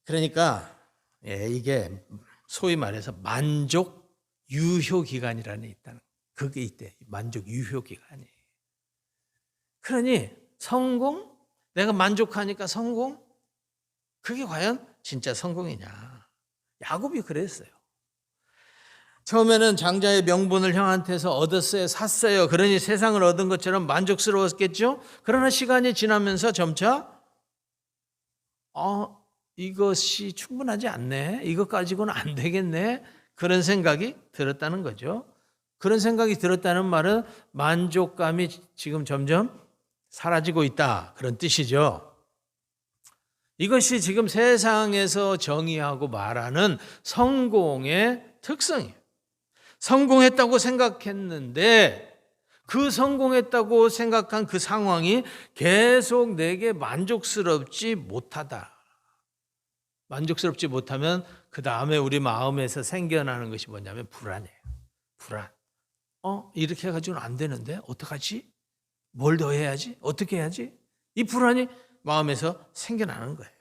그러니까 이게 소위 말해서 만족 유효 기간이라는 게 있다는, 그게 있대. 만족 유효 기간이. 그러니 성공, 내가 만족하니까 성공, 그게 과연 진짜 성공이냐. 야곱이 그랬어요. 처음에는 장자의 명분을 형한테서 얻었어요, 샀어요. 그러니 세상을 얻은 것처럼 만족스러웠겠죠. 그러나 시간이 지나면서 점차 이것이 충분하지 않네, 이것 가지고는 안 되겠네, 그런 생각이 들었다는 거죠. 그런 생각이 들었다는 말은 만족감이 지금 점점 사라지고 있다, 그런 뜻이죠. 이것이 지금 세상에서 정의하고 말하는 성공의 특성이에요. 성공했다고 생각했는데 그 성공했다고 생각한 그 상황이 계속 내게 만족스럽지 못하다. 만족스럽지 못하면 그 다음에 우리 마음에서 생겨나는 것이 뭐냐면 불안이에요. 불안. 이렇게 해가지고는 안 되는데 어떡하지? 뭘 더 해야지? 어떻게 해야지? 이 불안이 마음에서 생겨나는 거예요.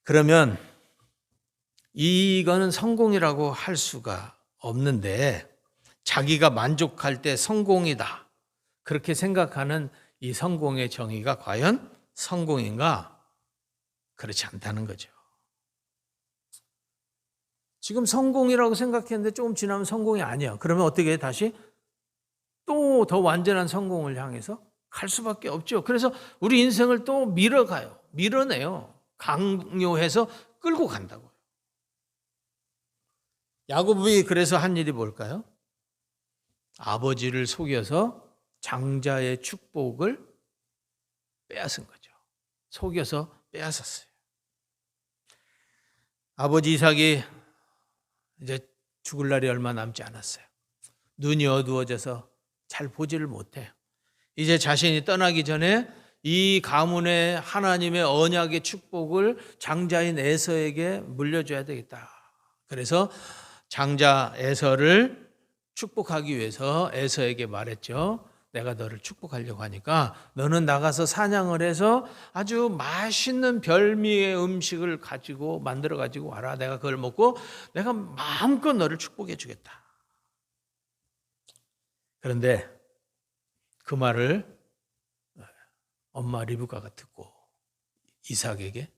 그러면 이거는 성공이라고 할 수가 없는데, 자기가 만족할 때 성공이다, 그렇게 생각하는 이 성공의 정의가 과연 성공인가? 그렇지 않다는 거죠. 지금 성공이라고 생각했는데 조금 지나면 성공이 아니야. 그러면 어떻게 해? 다시 또 더 완전한 성공을 향해서 갈 수밖에 없죠. 그래서 우리 인생을 또 밀어가요. 밀어내요. 강요해서 끌고 간다고요. 야곱이 그래서 한 일이 뭘까요? 아버지를 속여서 장자의 축복을 빼앗은 거죠. 속여서 빼앗았어요. 아버지 이삭이 이제 죽을 날이 얼마 남지 않았어요. 눈이 어두워져서 잘 보지를 못해요. 이제 자신이 떠나기 전에 이 가문의 하나님의 언약의 축복을 장자인 에서에게 물려줘야 되겠다. 그래서 장자 에서를 축복하기 위해서 에서에게 말했죠. 내가 너를 축복하려고 하니까 너는 나가서 사냥을 해서 아주 맛있는 별미의 음식을 가지고 만들어 가지고 와라. 내가 그걸 먹고 내가 마음껏 너를 축복해 주겠다. 그런데 그 말을 엄마 리브가가 듣고 이삭에게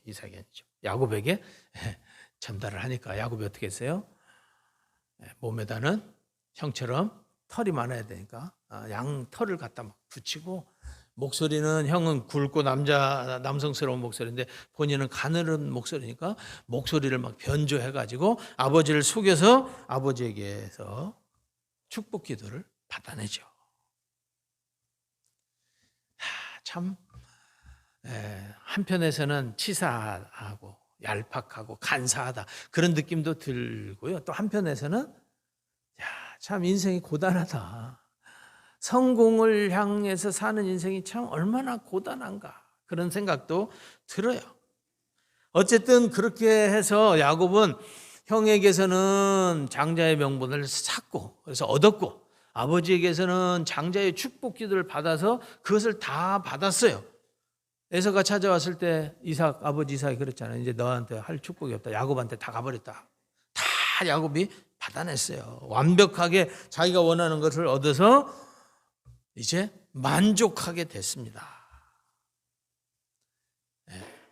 이삭이 아니죠. 야곱에게 전달을 하니까 야곱이 어떻게 했어요? 몸에다는 형처럼 털이 많아야 되니까 양 털을 갖다 막 붙이고, 목소리는 형은 굵고 남성스러운 목소리인데 본인은 가늘은 목소리니까 목소리를 막 변조해 가지고 아버지를 속여서 아버지에게서 축복 기도를 받아내죠. 참 한편에서는 치사하고 얄팍하고 간사하다 그런 느낌도 들고요. 또 한편에서는 참 인생이 고단하다. 성공을 향해서 사는 인생이 참 얼마나 고단한가 그런 생각도 들어요. 어쨌든 그렇게 해서 야곱은 형에게서는 장자의 명분을 찾고 그래서 얻었고, 아버지에게서는 장자의 축복 기도를 받아서 그것을 다 받았어요. 에서가 찾아왔을 때 아버지 이삭이 그랬잖아요. 이제 너한테 할 축복이 없다. 야곱한테 다 가버렸다. 다 야곱이 받아냈어요. 완벽하게 자기가 원하는 것을 얻어서 이제 만족하게 됐습니다.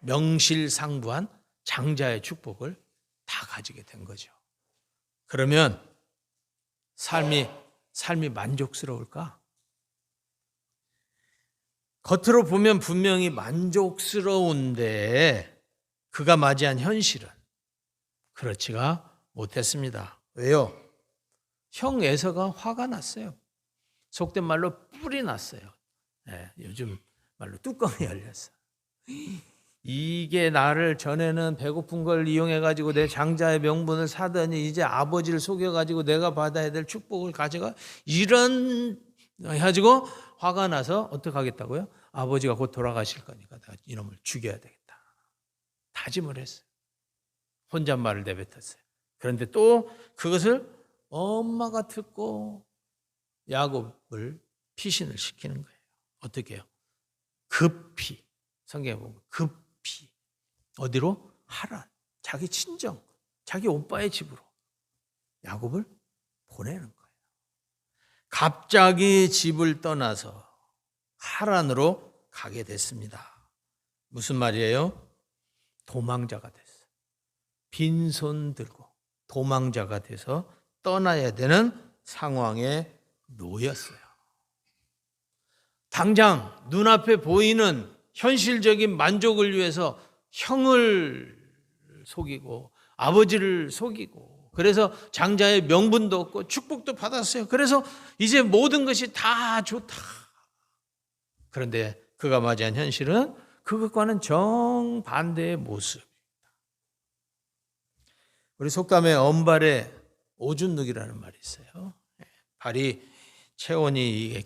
명실상부한 장자의 축복을 다 가지게 된 거죠. 그러면 삶이 만족스러울까? 겉으로 보면 분명히 만족스러운데 그가 맞이한 현실은 그렇지가 못했습니다. 왜요? 형 에서가 화가 났어요. 속된 말로 뿔이 났어요. 요즘 말로 뚜껑이 열렸어. 이게 나를 전에는 배고픈 걸 이용해가지고 내 장자의 명분을 사더니 이제 아버지를 속여가지고 내가 받아야 될 축복을 가져가 이런 해가지고 화가 나서 어떻게 하겠다고요? 아버지가 곧 돌아가실 거니까 내가 이놈을 죽여야 되겠다. 다짐을 했어요. 혼잣말을 내뱉었어요. 그런데 또 그것을 엄마가 듣고 야곱을 피신을 시키는 거예요. 어떻게 해요? 급히, 성경에 보면 급히 어디로? 하란, 자기 친정, 자기 오빠의 집으로 야곱을 보내는 거예요. 갑자기 집을 떠나서 하란으로 가게 됐습니다. 무슨 말이에요? 도망자가 됐어요. 빈손 들고 도망자가 돼서 떠나야 되는 상황에 놓였어요. 당장 눈앞에 보이는 현실적인 만족을 위해서 형을 속이고 아버지를 속이고, 그래서 장자의 명분도 얻고 축복도 받았어요. 그래서 이제 모든 것이 다 좋다. 그런데 그가 맞이한 현실은 그것과는 정반대의 모습. 우리 속담에 언발에 오줌누기라는 말이 있어요. 발이 체온이 이게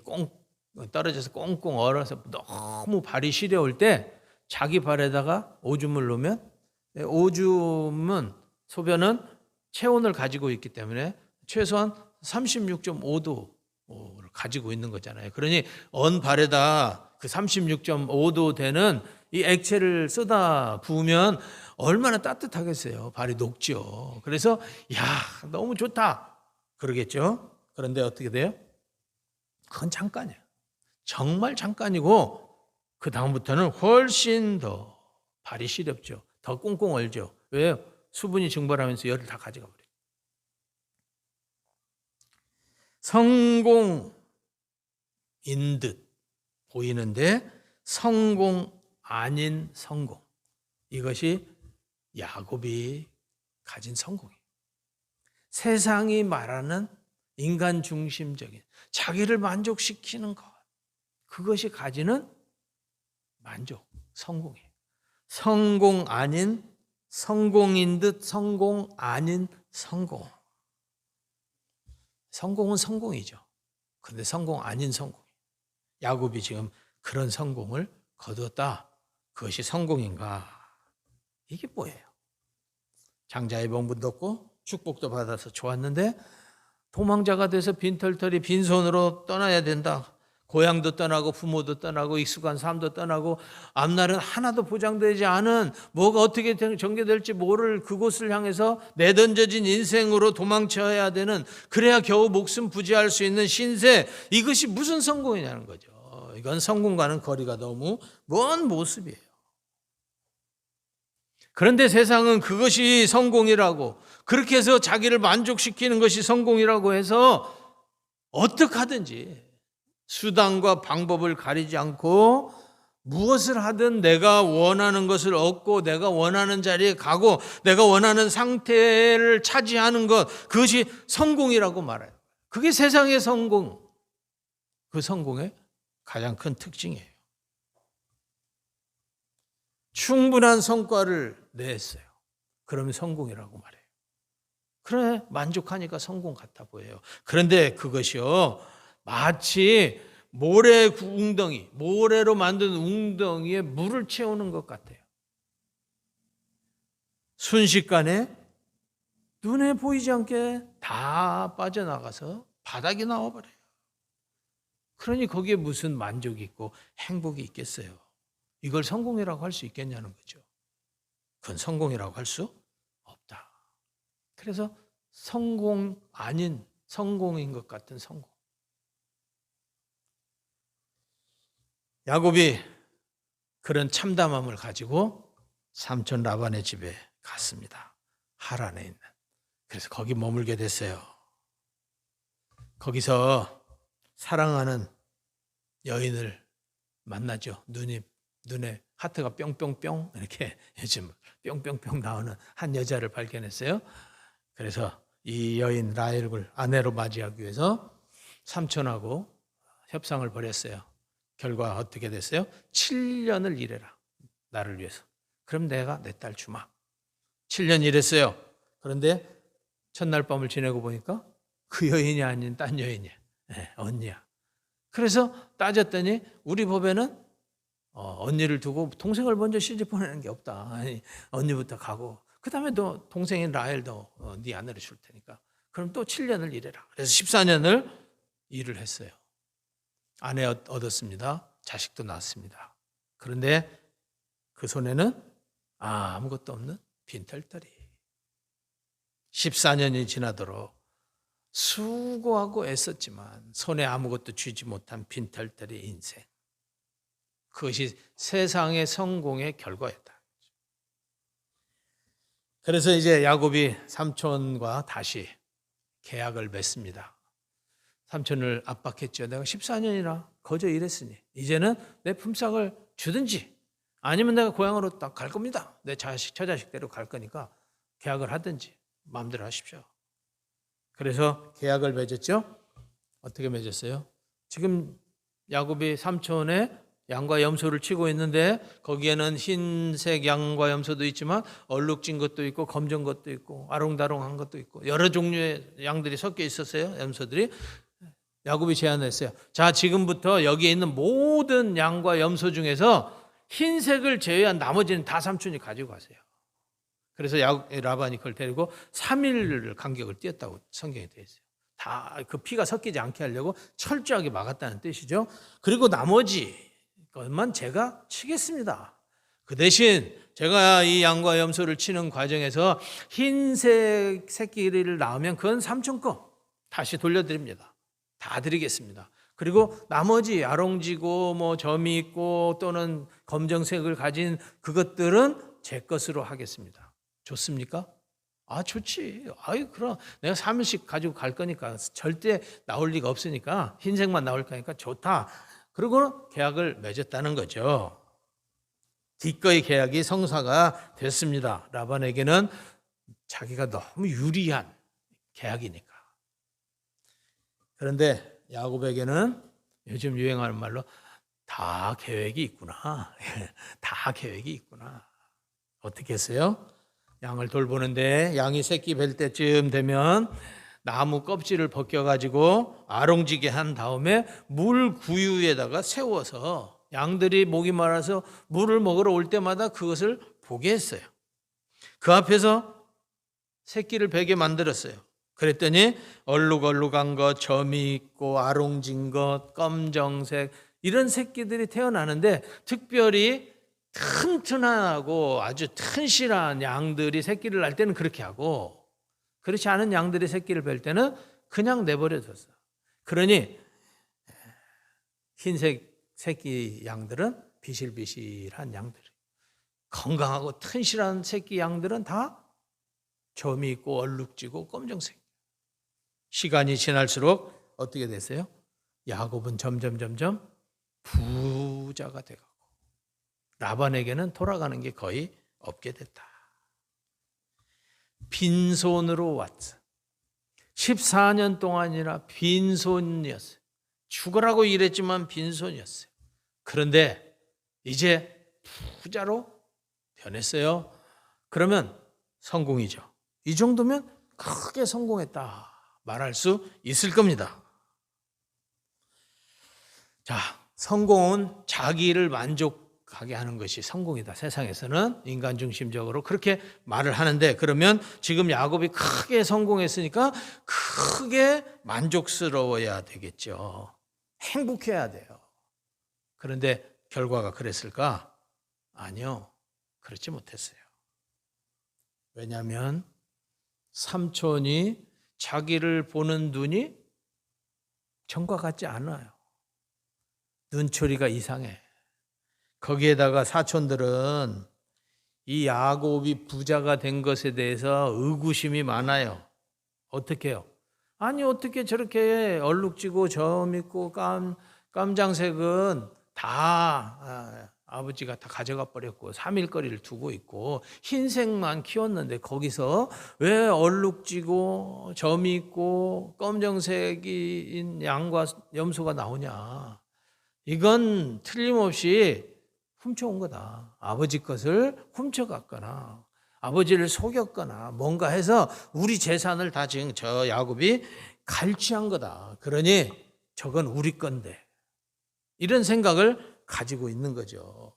떨어져서 꽁꽁 얼어서 너무 발이 시려울 때 자기 발에다가 오줌을 넣으면, 오줌은 소변은 체온을 가지고 있기 때문에 최소한 36.5도를 가지고 있는 거잖아요. 그러니 언 발에다 그 36.5도 되는 이 액체를 쏟아 부으면 얼마나 따뜻하겠어요. 발이 녹죠. 그래서 너무 좋다 그러겠죠. 그런데 어떻게 돼요? 그건 잠깐이에요. 정말 잠깐이고 그 다음부터는 훨씬 더 발이 시렵죠. 더 꽁꽁 얼죠. 왜요? 수분이 증발하면서 열을 다 가져가 버려요. 성공인 듯 보이는데 성공 아닌 성공. 이것이 야곱이 가진 성공이에요. 세상이 말하는 인간 중심적인 자기를 만족시키는 것, 그것이 가지는 만족, 성공이에요. 성공 아닌 성공인 듯 성공 아닌 성공. 성공은 성공이죠. 근데 성공 아닌 성공. 야곱이 지금 그런 성공을 거두었다. 그것이 성공인가? 이게 뭐예요? 장자의 명분도 없고 축복도 받아서 좋았는데 도망자가 돼서 빈털터리 빈손으로 떠나야 된다. 고향도 떠나고 부모도 떠나고 익숙한 삶도 떠나고 앞날은 하나도 보장되지 않은 뭐가 어떻게 전개될지 모를 그곳을 향해서 내던져진 인생으로 도망쳐야 되는, 그래야 겨우 목숨 부지할 수 있는 신세, 이것이 무슨 성공이냐는 거죠. 이건 성공과는 거리가 너무 먼 모습이에요. 그런데 세상은 그것이 성공이라고, 그렇게 해서 자기를 만족시키는 것이 성공이라고 해서 어떻게 하든지 수단과 방법을 가리지 않고 무엇을 하든 내가 원하는 것을 얻고 내가 원하는 자리에 가고 내가 원하는 상태를 차지하는 것, 그것이 성공이라고 말해요. 그게 세상의 성공, 그 성공의 가장 큰 특징이에요. 충분한 성과를 냈어요. 그러면 성공이라고 말해요. 그래, 만족하니까 성공 같아 보여요. 그런데 그것이요, 마치 모래로 만든 웅덩이에 물을 채우는 것 같아요. 순식간에 눈에 보이지 않게 다 빠져나가서 바닥에 나와버려요. 그러니 거기에 무슨 만족이 있고 행복이 있겠어요? 이걸 성공이라고 할 수 있겠냐는 거죠. 그건 성공이라고 할 수 없다. 그래서 성공 아닌 성공인 것 같은 성공. 야곱이 그런 참담함을 가지고 삼촌 라반의 집에 갔습니다. 하란에 있는. 그래서 거기 머물게 됐어요. 거기서 사랑하는 여인을 만나죠. 눈에 하트가 뿅뿅뿅 이렇게 요즘 뿅뿅뿅 나오는 한 여자를 발견했어요. 그래서 이 여인 라헬을 아내로 맞이하기 위해서 삼촌하고 협상을 벌였어요. 결과 어떻게 됐어요? 7년을 일해라, 나를 위해서. 그럼 내가 내 딸 주마. 7년 일했어요. 그런데 첫날 밤을 지내고 보니까 그 여인이 아닌 딴 여인이야. 네, 언니야. 그래서 따졌더니 우리 법에는 언니를 두고 동생을 먼저 시집 보내는 게 없다. 아니, 언니부터 가고 그 다음에 너 동생인 라헬도 네 아내를 줄 테니까 그럼 또 7년을 일해라. 그래서 14년을 일을 했어요. 아내 얻었습니다. 자식도 낳았습니다. 그런데 그 손에는 아무것도 없는 빈털터리. 14년이 지나도록 수고하고 애썼지만 손에 아무것도 쥐지 못한 빈털터리 인생. 그것이 세상의 성공의 결과였다. 그래서 이제 야곱이 삼촌과 다시 계약을 맺습니다. 삼촌을 압박했죠. 내가 14년이나 거저 일했으니 이제는 내 품삯을 주든지 아니면 내가 고향으로 딱 갈 겁니다. 내 처자식대로 갈 거니까 계약을 하든지 마음대로 하십시오. 그래서 계약을 맺었죠. 어떻게 맺었어요? 지금 야곱이 삼촌의 양과 염소를 치고 있는데 거기에는 흰색 양과 염소도 있지만 얼룩진 것도 있고 검정 것도 있고 아롱다롱한 것도 있고 여러 종류의 양들이 섞여 있었어요. 염소들이. 야곱이 제안했어요. 자, 지금부터 여기에 있는 모든 양과 염소 중에서 흰색을 제외한 나머지는 다 삼촌이 가지고 가세요. 그래서 라반이 그걸 데리고 3일을 간격을 띄었다고 성경에 되어 있어요. 다 그 피가 섞이지 않게 하려고 철저하게 막았다는 뜻이죠. 그리고 나머지 것만 제가 치겠습니다. 그 대신 제가 이 양과 염소를 치는 과정에서 흰색 새끼를 낳으면 그건 삼촌 거 다시 돌려드립니다. 다 드리겠습니다. 그리고 나머지 아롱지고 뭐 점이 있고 또는 검정색을 가진 그것들은 제 것으로 하겠습니다. 좋습니까? 좋지. 그럼 내가 3일씩 가지고 갈 거니까 절대 나올 리가 없으니까 흰색만 나올 거니까 좋다. 그리고 계약을 맺었다는 거죠. 기꺼이 계약이 성사가 됐습니다. 라반에게는 자기가 너무 유리한 계약이니까. 그런데 야곱에게는 요즘 유행하는 말로 다 계획이 있구나. 다 계획이 있구나. 어떻게 했어요? 양을 돌보는데 양이 새끼 뵐 때쯤 되면 나무 껍질을 벗겨가지고 아롱지게 한 다음에 물 구유에다가 세워서 양들이 목이 말라서 물을 먹으러 올 때마다 그것을 보게 했어요. 그 앞에서 새끼를 베게 만들었어요. 그랬더니 얼룩얼룩한 것, 점이 있고 아롱진 것, 검정색 이런 새끼들이 태어나는데 특별히 튼튼하고 아주 튼실한 양들이 새끼를 낳을 때는 그렇게 하고 그렇지 않은 양들이 새끼를 뵐 때는 그냥 내버려 뒀어. 그러니 흰색 새끼 양들은 비실비실한 양들, 건강하고 튼실한 새끼 양들은 다 점이 있고 얼룩지고 검정색. 시간이 지날수록 어떻게 됐어요? 야곱은 점점 부자가 돼가고 라반에게는 돌아가는 게 거의 없게 됐다. 빈손으로 왔어. 14년 동안이나 빈손이었어요. 죽으라고 일했지만 빈손이었어요. 그런데 이제 부자로 변했어요. 그러면 성공이죠. 이 정도면 크게 성공했다 말할 수 있을 겁니다. 자, 성공은 자기를 만족하게 하는 것이 성공이다. 세상에서는 인간 중심적으로 그렇게 말을 하는데, 그러면 지금 야곱이 크게 성공했으니까 크게 만족스러워야 되겠죠. 행복해야 돼요. 그런데 결과가 그랬을까? 아니요. 그렇지 못했어요. 왜냐하면 삼촌이 자기를 보는 눈이 전과 같지 않아요. 눈초리가 이상해. 거기에다가 사촌들은 이 야곱이 부자가 된 것에 대해서 의구심이 많아요. 어떻게 해요? 아니 어떻게 저렇게 얼룩지고 점 있고 깜장색은 다 아버지가 다 가져가 버렸고 3일거리를 두고 있고 흰색만 키웠는데 거기서 왜 얼룩지고 점이 있고 검정색인 양과 염소가 나오냐. 이건 틀림없이 훔쳐온 거다. 아버지 것을 훔쳐갔거나 아버지를 속였거나 뭔가 해서 우리 재산을 다 지금 저 야곱이 갈취한 거다. 그러니 저건 우리 건데. 이런 생각을 가지고 있는 거죠.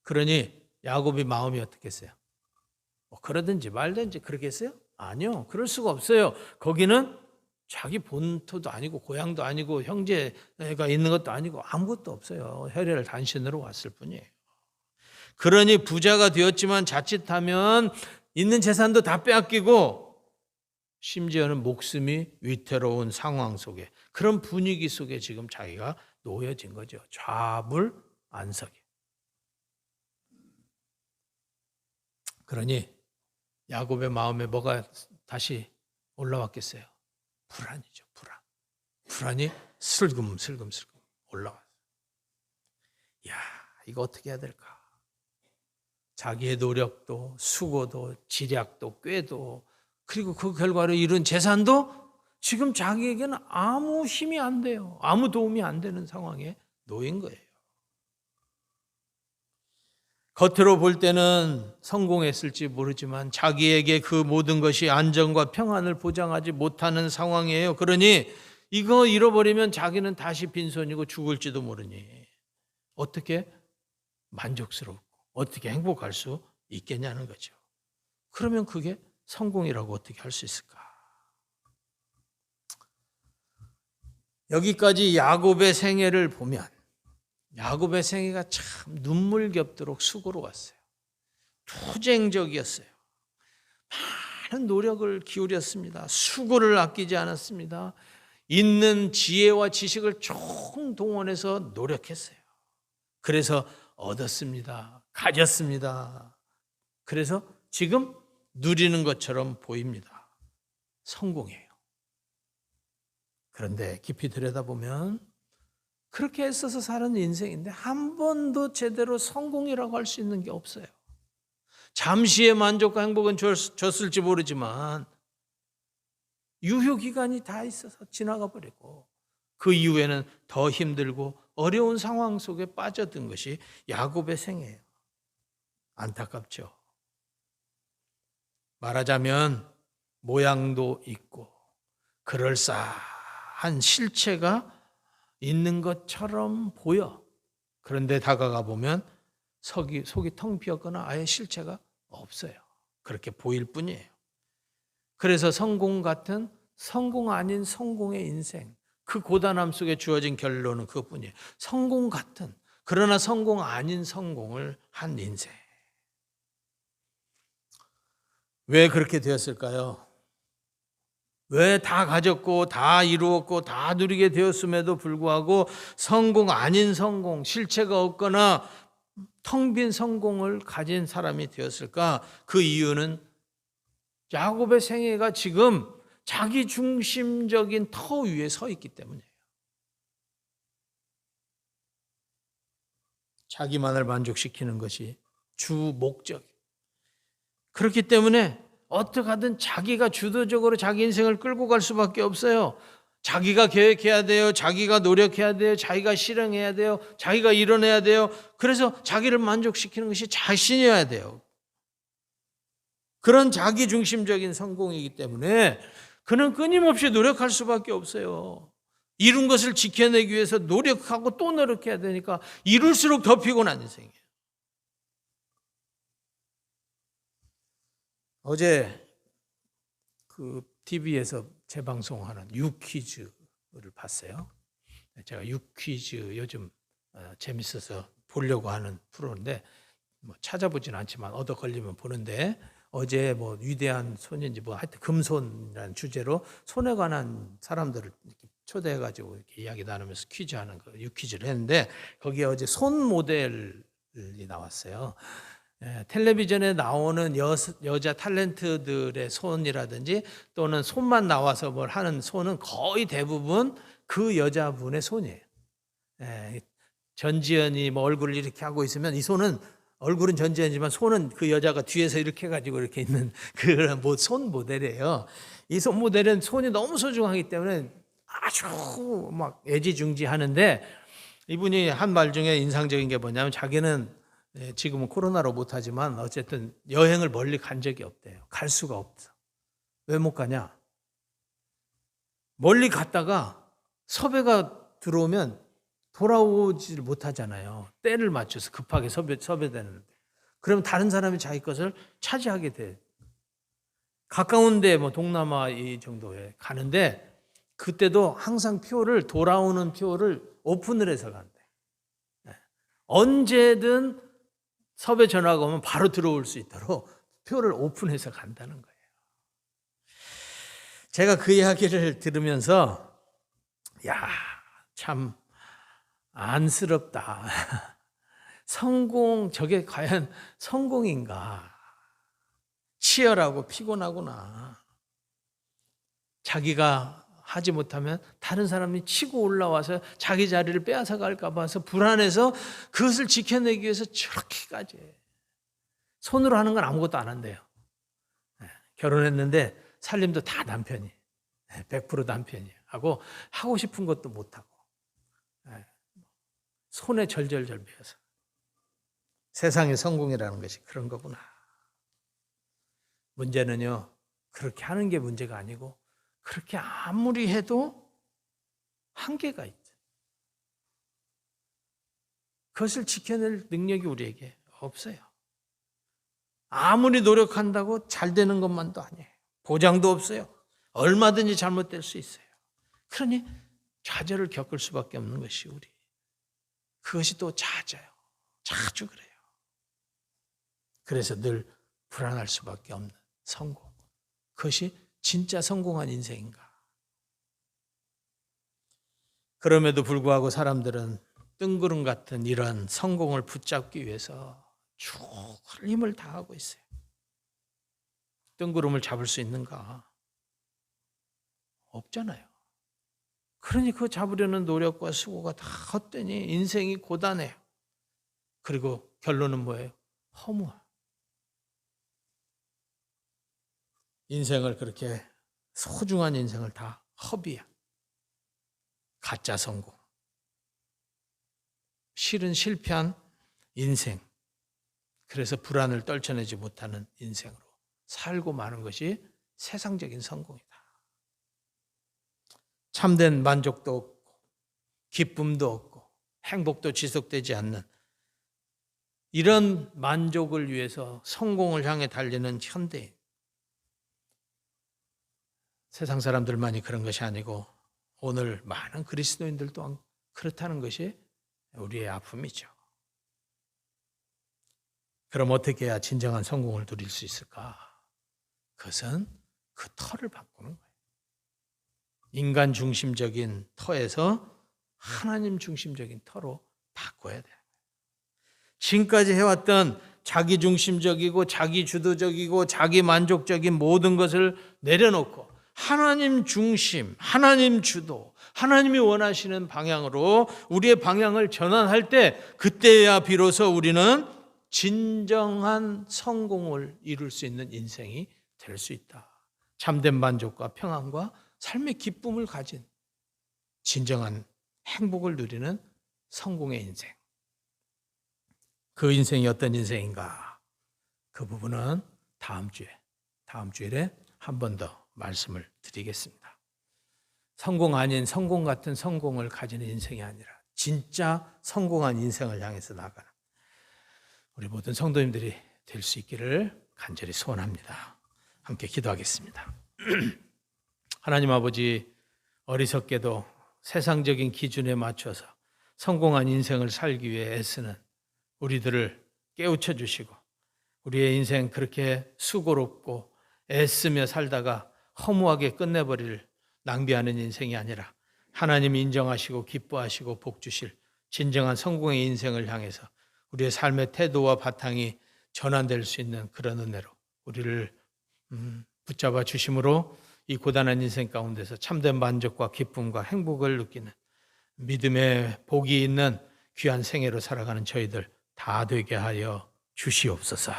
그러니 야곱의 마음이 어떻겠어요? 그러든지 말든지 그러겠어요? 아니요. 그럴 수가 없어요. 거기는 자기 본토도 아니고 고향도 아니고 형제가 있는 것도 아니고 아무것도 없어요. 혈혈 단신으로 왔을 뿐이에요. 그러니 부자가 되었지만 자칫하면 있는 재산도 다 빼앗기고 심지어는 목숨이 위태로운 상황 속에, 그런 분위기 속에 지금 자기가 놓여진 거죠. 좌불안석에. 그러니 야곱의 마음에 뭐가 다시 올라왔겠어요? 불안이죠. 불안이 슬금슬금 올라왔어요. 야, 이거 어떻게 해야 될까? 자기의 노력도 수고도 지략도 꾀도 그리고 그 결과로 이룬 재산도 지금 자기에게는 아무 힘이 안 돼요. 아무 도움이 안 되는 상황에 놓인 거예요. 겉으로 볼 때는 성공했을지 모르지만 자기에게 그 모든 것이 안정과 평안을 보장하지 못하는 상황이에요. 그러니 이거 잃어버리면 자기는 다시 빈손이고 죽을지도 모르니 어떻게 만족스럽고 어떻게 행복할 수 있겠냐는 거죠. 그러면 그게 성공이라고 어떻게 할 수 있을까? 여기까지 야곱의 생애를 보면 야곱의 생애가 참 눈물겹도록 수고로웠어요. 투쟁적이었어요. 많은 노력을 기울였습니다. 수고를 아끼지 않았습니다. 있는 지혜와 지식을 총동원해서 노력했어요. 그래서 얻었습니다. 가졌습니다. 그래서 지금 누리는 것처럼 보입니다. 성공이에요. 그런데 깊이 들여다보면 그렇게 애써서 사는 인생인데 한 번도 제대로 성공이라고 할 수 있는 게 없어요. 잠시의 만족과 행복은 줬을지 모르지만 유효기간이 다 있어서 지나가 버리고 그 이후에는 더 힘들고 어려운 상황 속에 빠져든 것이 야곱의 생애예요. 안타깝죠. 말하자면 모양도 있고 그럴싸한 실체가 있는 것처럼 보여. 그런데 다가가 보면 속이 텅 비었거나 아예 실체가 없어요. 그렇게 보일 뿐이에요. 그래서 성공 같은 성공 아닌 성공의 인생, 그 고단함 속에 주어진 결론은 그것뿐이에요. 성공 같은 그러나 성공 아닌 성공을 한 인생. 왜 그렇게 되었을까요? 왜 다 가졌고 다 이루었고 다 누리게 되었음에도 불구하고 성공 아닌 성공, 실체가 없거나 텅 빈 성공을 가진 사람이 되었을까? 그 이유는 야곱의 생애가 지금 자기 중심적인 터 위에 서 있기 때문이에요. 자기만을 만족시키는 것이 주 목적이에요. 그렇기 때문에 어떻게 하든 자기가 주도적으로 자기 인생을 끌고 갈 수밖에 없어요. 자기가 계획해야 돼요. 자기가 노력해야 돼요. 자기가 실행해야 돼요. 자기가 이뤄내야 돼요. 그래서 자기를 만족시키는 것이 자신이어야 돼요. 그런 자기 중심적인 성공이기 때문에 그는 끊임없이 노력할 수밖에 없어요. 이룬 것을 지켜내기 위해서 노력하고 또 노력해야 되니까 이룰수록 더 피곤한 인생이에요. 어제 그 TV에서 재방송하는 유퀴즈를 봤어요. 제가 유퀴즈 요즘 재밌어서 보려고 하는 프로인데 뭐 찾아보진 않지만 얻어 걸리면 보는데 어제 뭐 위대한 손인지 뭐 하여튼 금손이라는 주제로 손에 관한 사람들을 이렇게 초대해가지고 이렇게 이야기 나누면서 퀴즈하는 그 유퀴즈를 했는데 거기에 어제 손 모델이 나왔어요. 텔레비전에 나오는 여자 탤런트들의 손이라든지 또는 손만 나와서 뭘 하는 손은 거의 대부분 그 여자분의 손이에요. 전지현이 뭐 얼굴을 이렇게 하고 있으면 이 손은 얼굴은 전지현이지만 손은 그 여자가 뒤에서 이렇게 해가지고 이렇게 있는 그런 손 모델이에요. 이 손 모델은 손이 너무 소중하기 때문에 아주 막 애지중지하는데 이분이 한 말 중에 인상적인 게 뭐냐면 자기는 지금은 코로나로 못하지만 어쨌든 여행을 멀리 간 적이 없대요. 갈 수가 없어. 왜 못 가냐? 멀리 갔다가 섭외가 들어오면 돌아오지를 못하잖아요. 때를 맞춰서 급하게 섭외되는데. 그러면 다른 사람이 자기 것을 차지하게 돼. 가까운데 뭐 동남아 이 정도에 가는데 그때도 항상 돌아오는 표를 오픈을 해서 간대. 언제든 섭외 전화가 오면 바로 들어올 수 있도록 표를 오픈해서 간다는 거예요. 제가 그 이야기를 들으면서 참 안쓰럽다. 저게 과연 성공인가? 치열하고 피곤하구나. 자기가 하지 못하면 다른 사람이 치고 올라와서 자기 자리를 빼앗아 갈까 봐서 불안해서 그것을 지켜내기 위해서 저렇게까지 해. 손으로 하는 건 아무것도 안 한대요. 결혼했는데 살림도 다 남편이 100% 남편이 하고 싶은 것도 못하고 손에 절절절 베어서 세상의 성공이라는 것이 그런 거구나. 문제는요 그렇게 하는 게 문제가 아니고 그렇게 아무리 해도 한계가 있죠. 그것을 지켜낼 능력이 우리에게 없어요. 아무리 노력한다고 잘 되는 것만도 아니에요. 보장도 없어요. 얼마든지 잘못될 수 있어요. 그러니 좌절을 겪을 수밖에 없는 것이 우리. 그것이 또 잦아요. 자주 그래요. 그래서 늘 불안할 수밖에 없는 성공. 그것이 진짜 성공한 인생인가? 그럼에도 불구하고 사람들은 뜬구름 같은 이런 성공을 붙잡기 위해서 죽을 힘을 다하고 있어요. 뜬구름을 잡을 수 있는가? 없잖아요. 그러니 그 잡으려는 노력과 수고가 다 헛되니 인생이 고단해요. 그리고 결론은 뭐예요? 허무함. 인생을 그렇게 소중한 인생을 다 허비한 가짜 성공. 실은 실패한 인생. 그래서 불안을 떨쳐내지 못하는 인생으로 살고 마는 것이 세상적인 성공이다. 참된 만족도 없고 기쁨도 없고 행복도 지속되지 않는 이런 만족을 위해서 성공을 향해 달리는 현대인. 세상 사람들만이 그런 것이 아니고 오늘 많은 그리스도인들 또한 그렇다는 것이 우리의 아픔이죠. 그럼 어떻게 해야 진정한 성공을 누릴 수 있을까? 그것은 그 터를 바꾸는 거예요. 인간 중심적인 터에서 하나님 중심적인 터로 바꿔야 돼요. 지금까지 해왔던 자기 중심적이고 자기 주도적이고 자기 만족적인 모든 것을 내려놓고 하나님 중심, 하나님 주도, 하나님이 원하시는 방향으로 우리의 방향을 전환할 때 그때야 비로소 우리는 진정한 성공을 이룰 수 있는 인생이 될 수 있다. 참된 만족과 평안과 삶의 기쁨을 가진 진정한 행복을 누리는 성공의 인생. 그 인생이 어떤 인생인가? 그 부분은 다음 주일에 한 번 더 말씀을 드리겠습니다. 성공 아닌 성공 같은 성공을 가지는 인생이 아니라 진짜 성공한 인생을 향해서 나가는 우리 모든 성도님들이 될 수 있기를 간절히 소원합니다. 함께 기도하겠습니다. 하나님 아버지, 어리석게도 세상적인 기준에 맞춰서 성공한 인생을 살기 위해 애쓰는 우리들을 깨우쳐 주시고 우리의 인생 그렇게 수고롭고 애쓰며 살다가 허무하게 끝내버릴 낭비하는 인생이 아니라 하나님이 인정하시고 기뻐하시고 복 주실 진정한 성공의 인생을 향해서 우리의 삶의 태도와 바탕이 전환될 수 있는 그런 은혜로 우리를 붙잡아 주심으로 이 고단한 인생 가운데서 참된 만족과 기쁨과 행복을 느끼는 믿음의 복이 있는 귀한 생애로 살아가는 저희들 다 되게 하여 주시옵소서.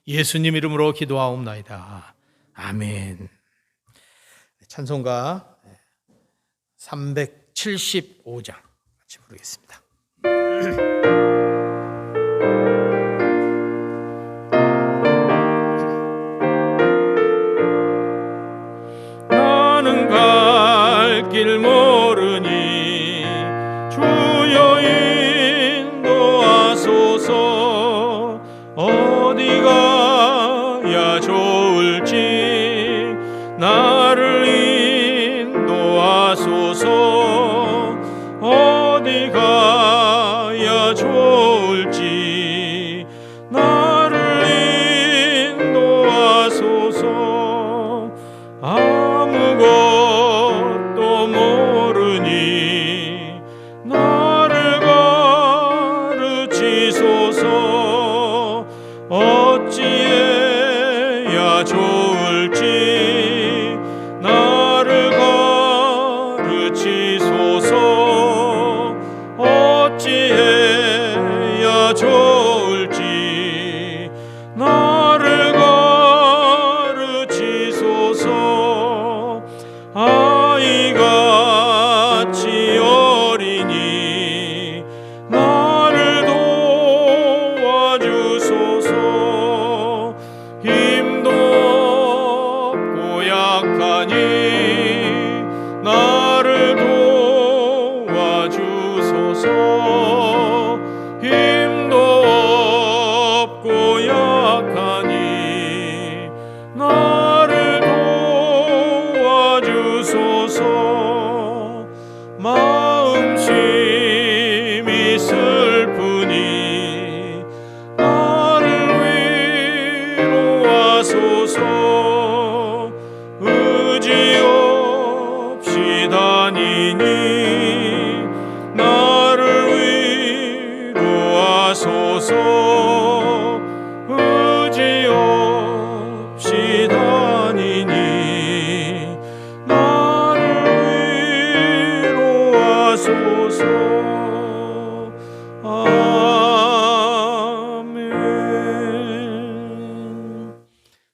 예수님 이름으로 기도하옵나이다. 아멘. 찬송가 375장 같이 부르겠습니다. 나는 갈 길 모르니 주여 인도하소서. 어디 가야 좋을지 나를 인도하소서. 어디 가야 좋을지 나를 인도하소서. 아무것도 모르니 나를 가르치소서. 어찌해야 좋을지 나를 가르치소서. 어찌해야 좋을지 나를 가르치소서. 아이같이 어리니 나를 도와주소서. 힘도 없고 약하니 나를 도와주소서. 힘도 없고 약하니 나를 도와주소서. 마음심이 슬프니 나를 위로하소서. 의지 없이 다니니 나를 위로하소서. 의지 없이 다니니 나를 위로하소서. 아멘.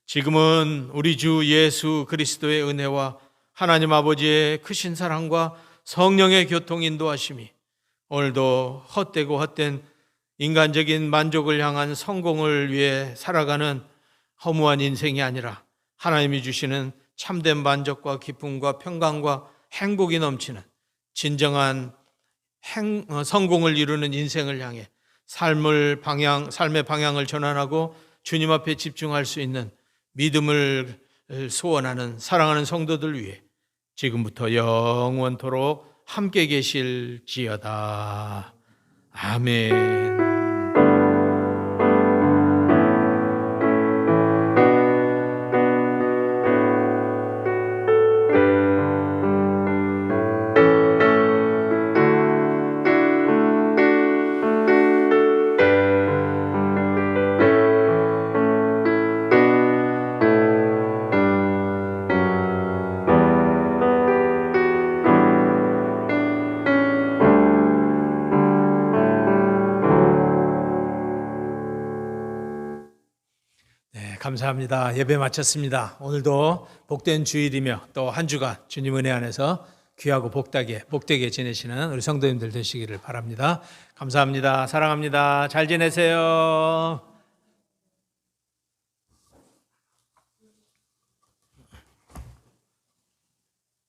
지금은 우리 주 예수 그리스도의 은혜와 하나님 아버지의 크신 사랑과 성령의 교통 인도하심이 오늘도 헛되고 헛된 인간적인 만족을 향한 성공을 위해 살아가는 허무한 인생이 아니라 하나님이 주시는 참된 만족과 기쁨과 평강과 행복이 넘치는 진정한 성공을 이루는 인생을 향해 삶의 방향을 전환하고 주님 앞에 집중할 수 있는 믿음을 소원하는 사랑하는 성도들 위해 지금부터 영원토록 함께 계실지어다. 아멘. 감사합니다. 예배 마쳤습니다. 오늘도 복된 주일이며 또 한 주간 주님 은혜 안에서 귀하고 복되게 지내시는 우리 성도님들 되시기를 바랍니다. 감사합니다. 사랑합니다. 잘 지내세요.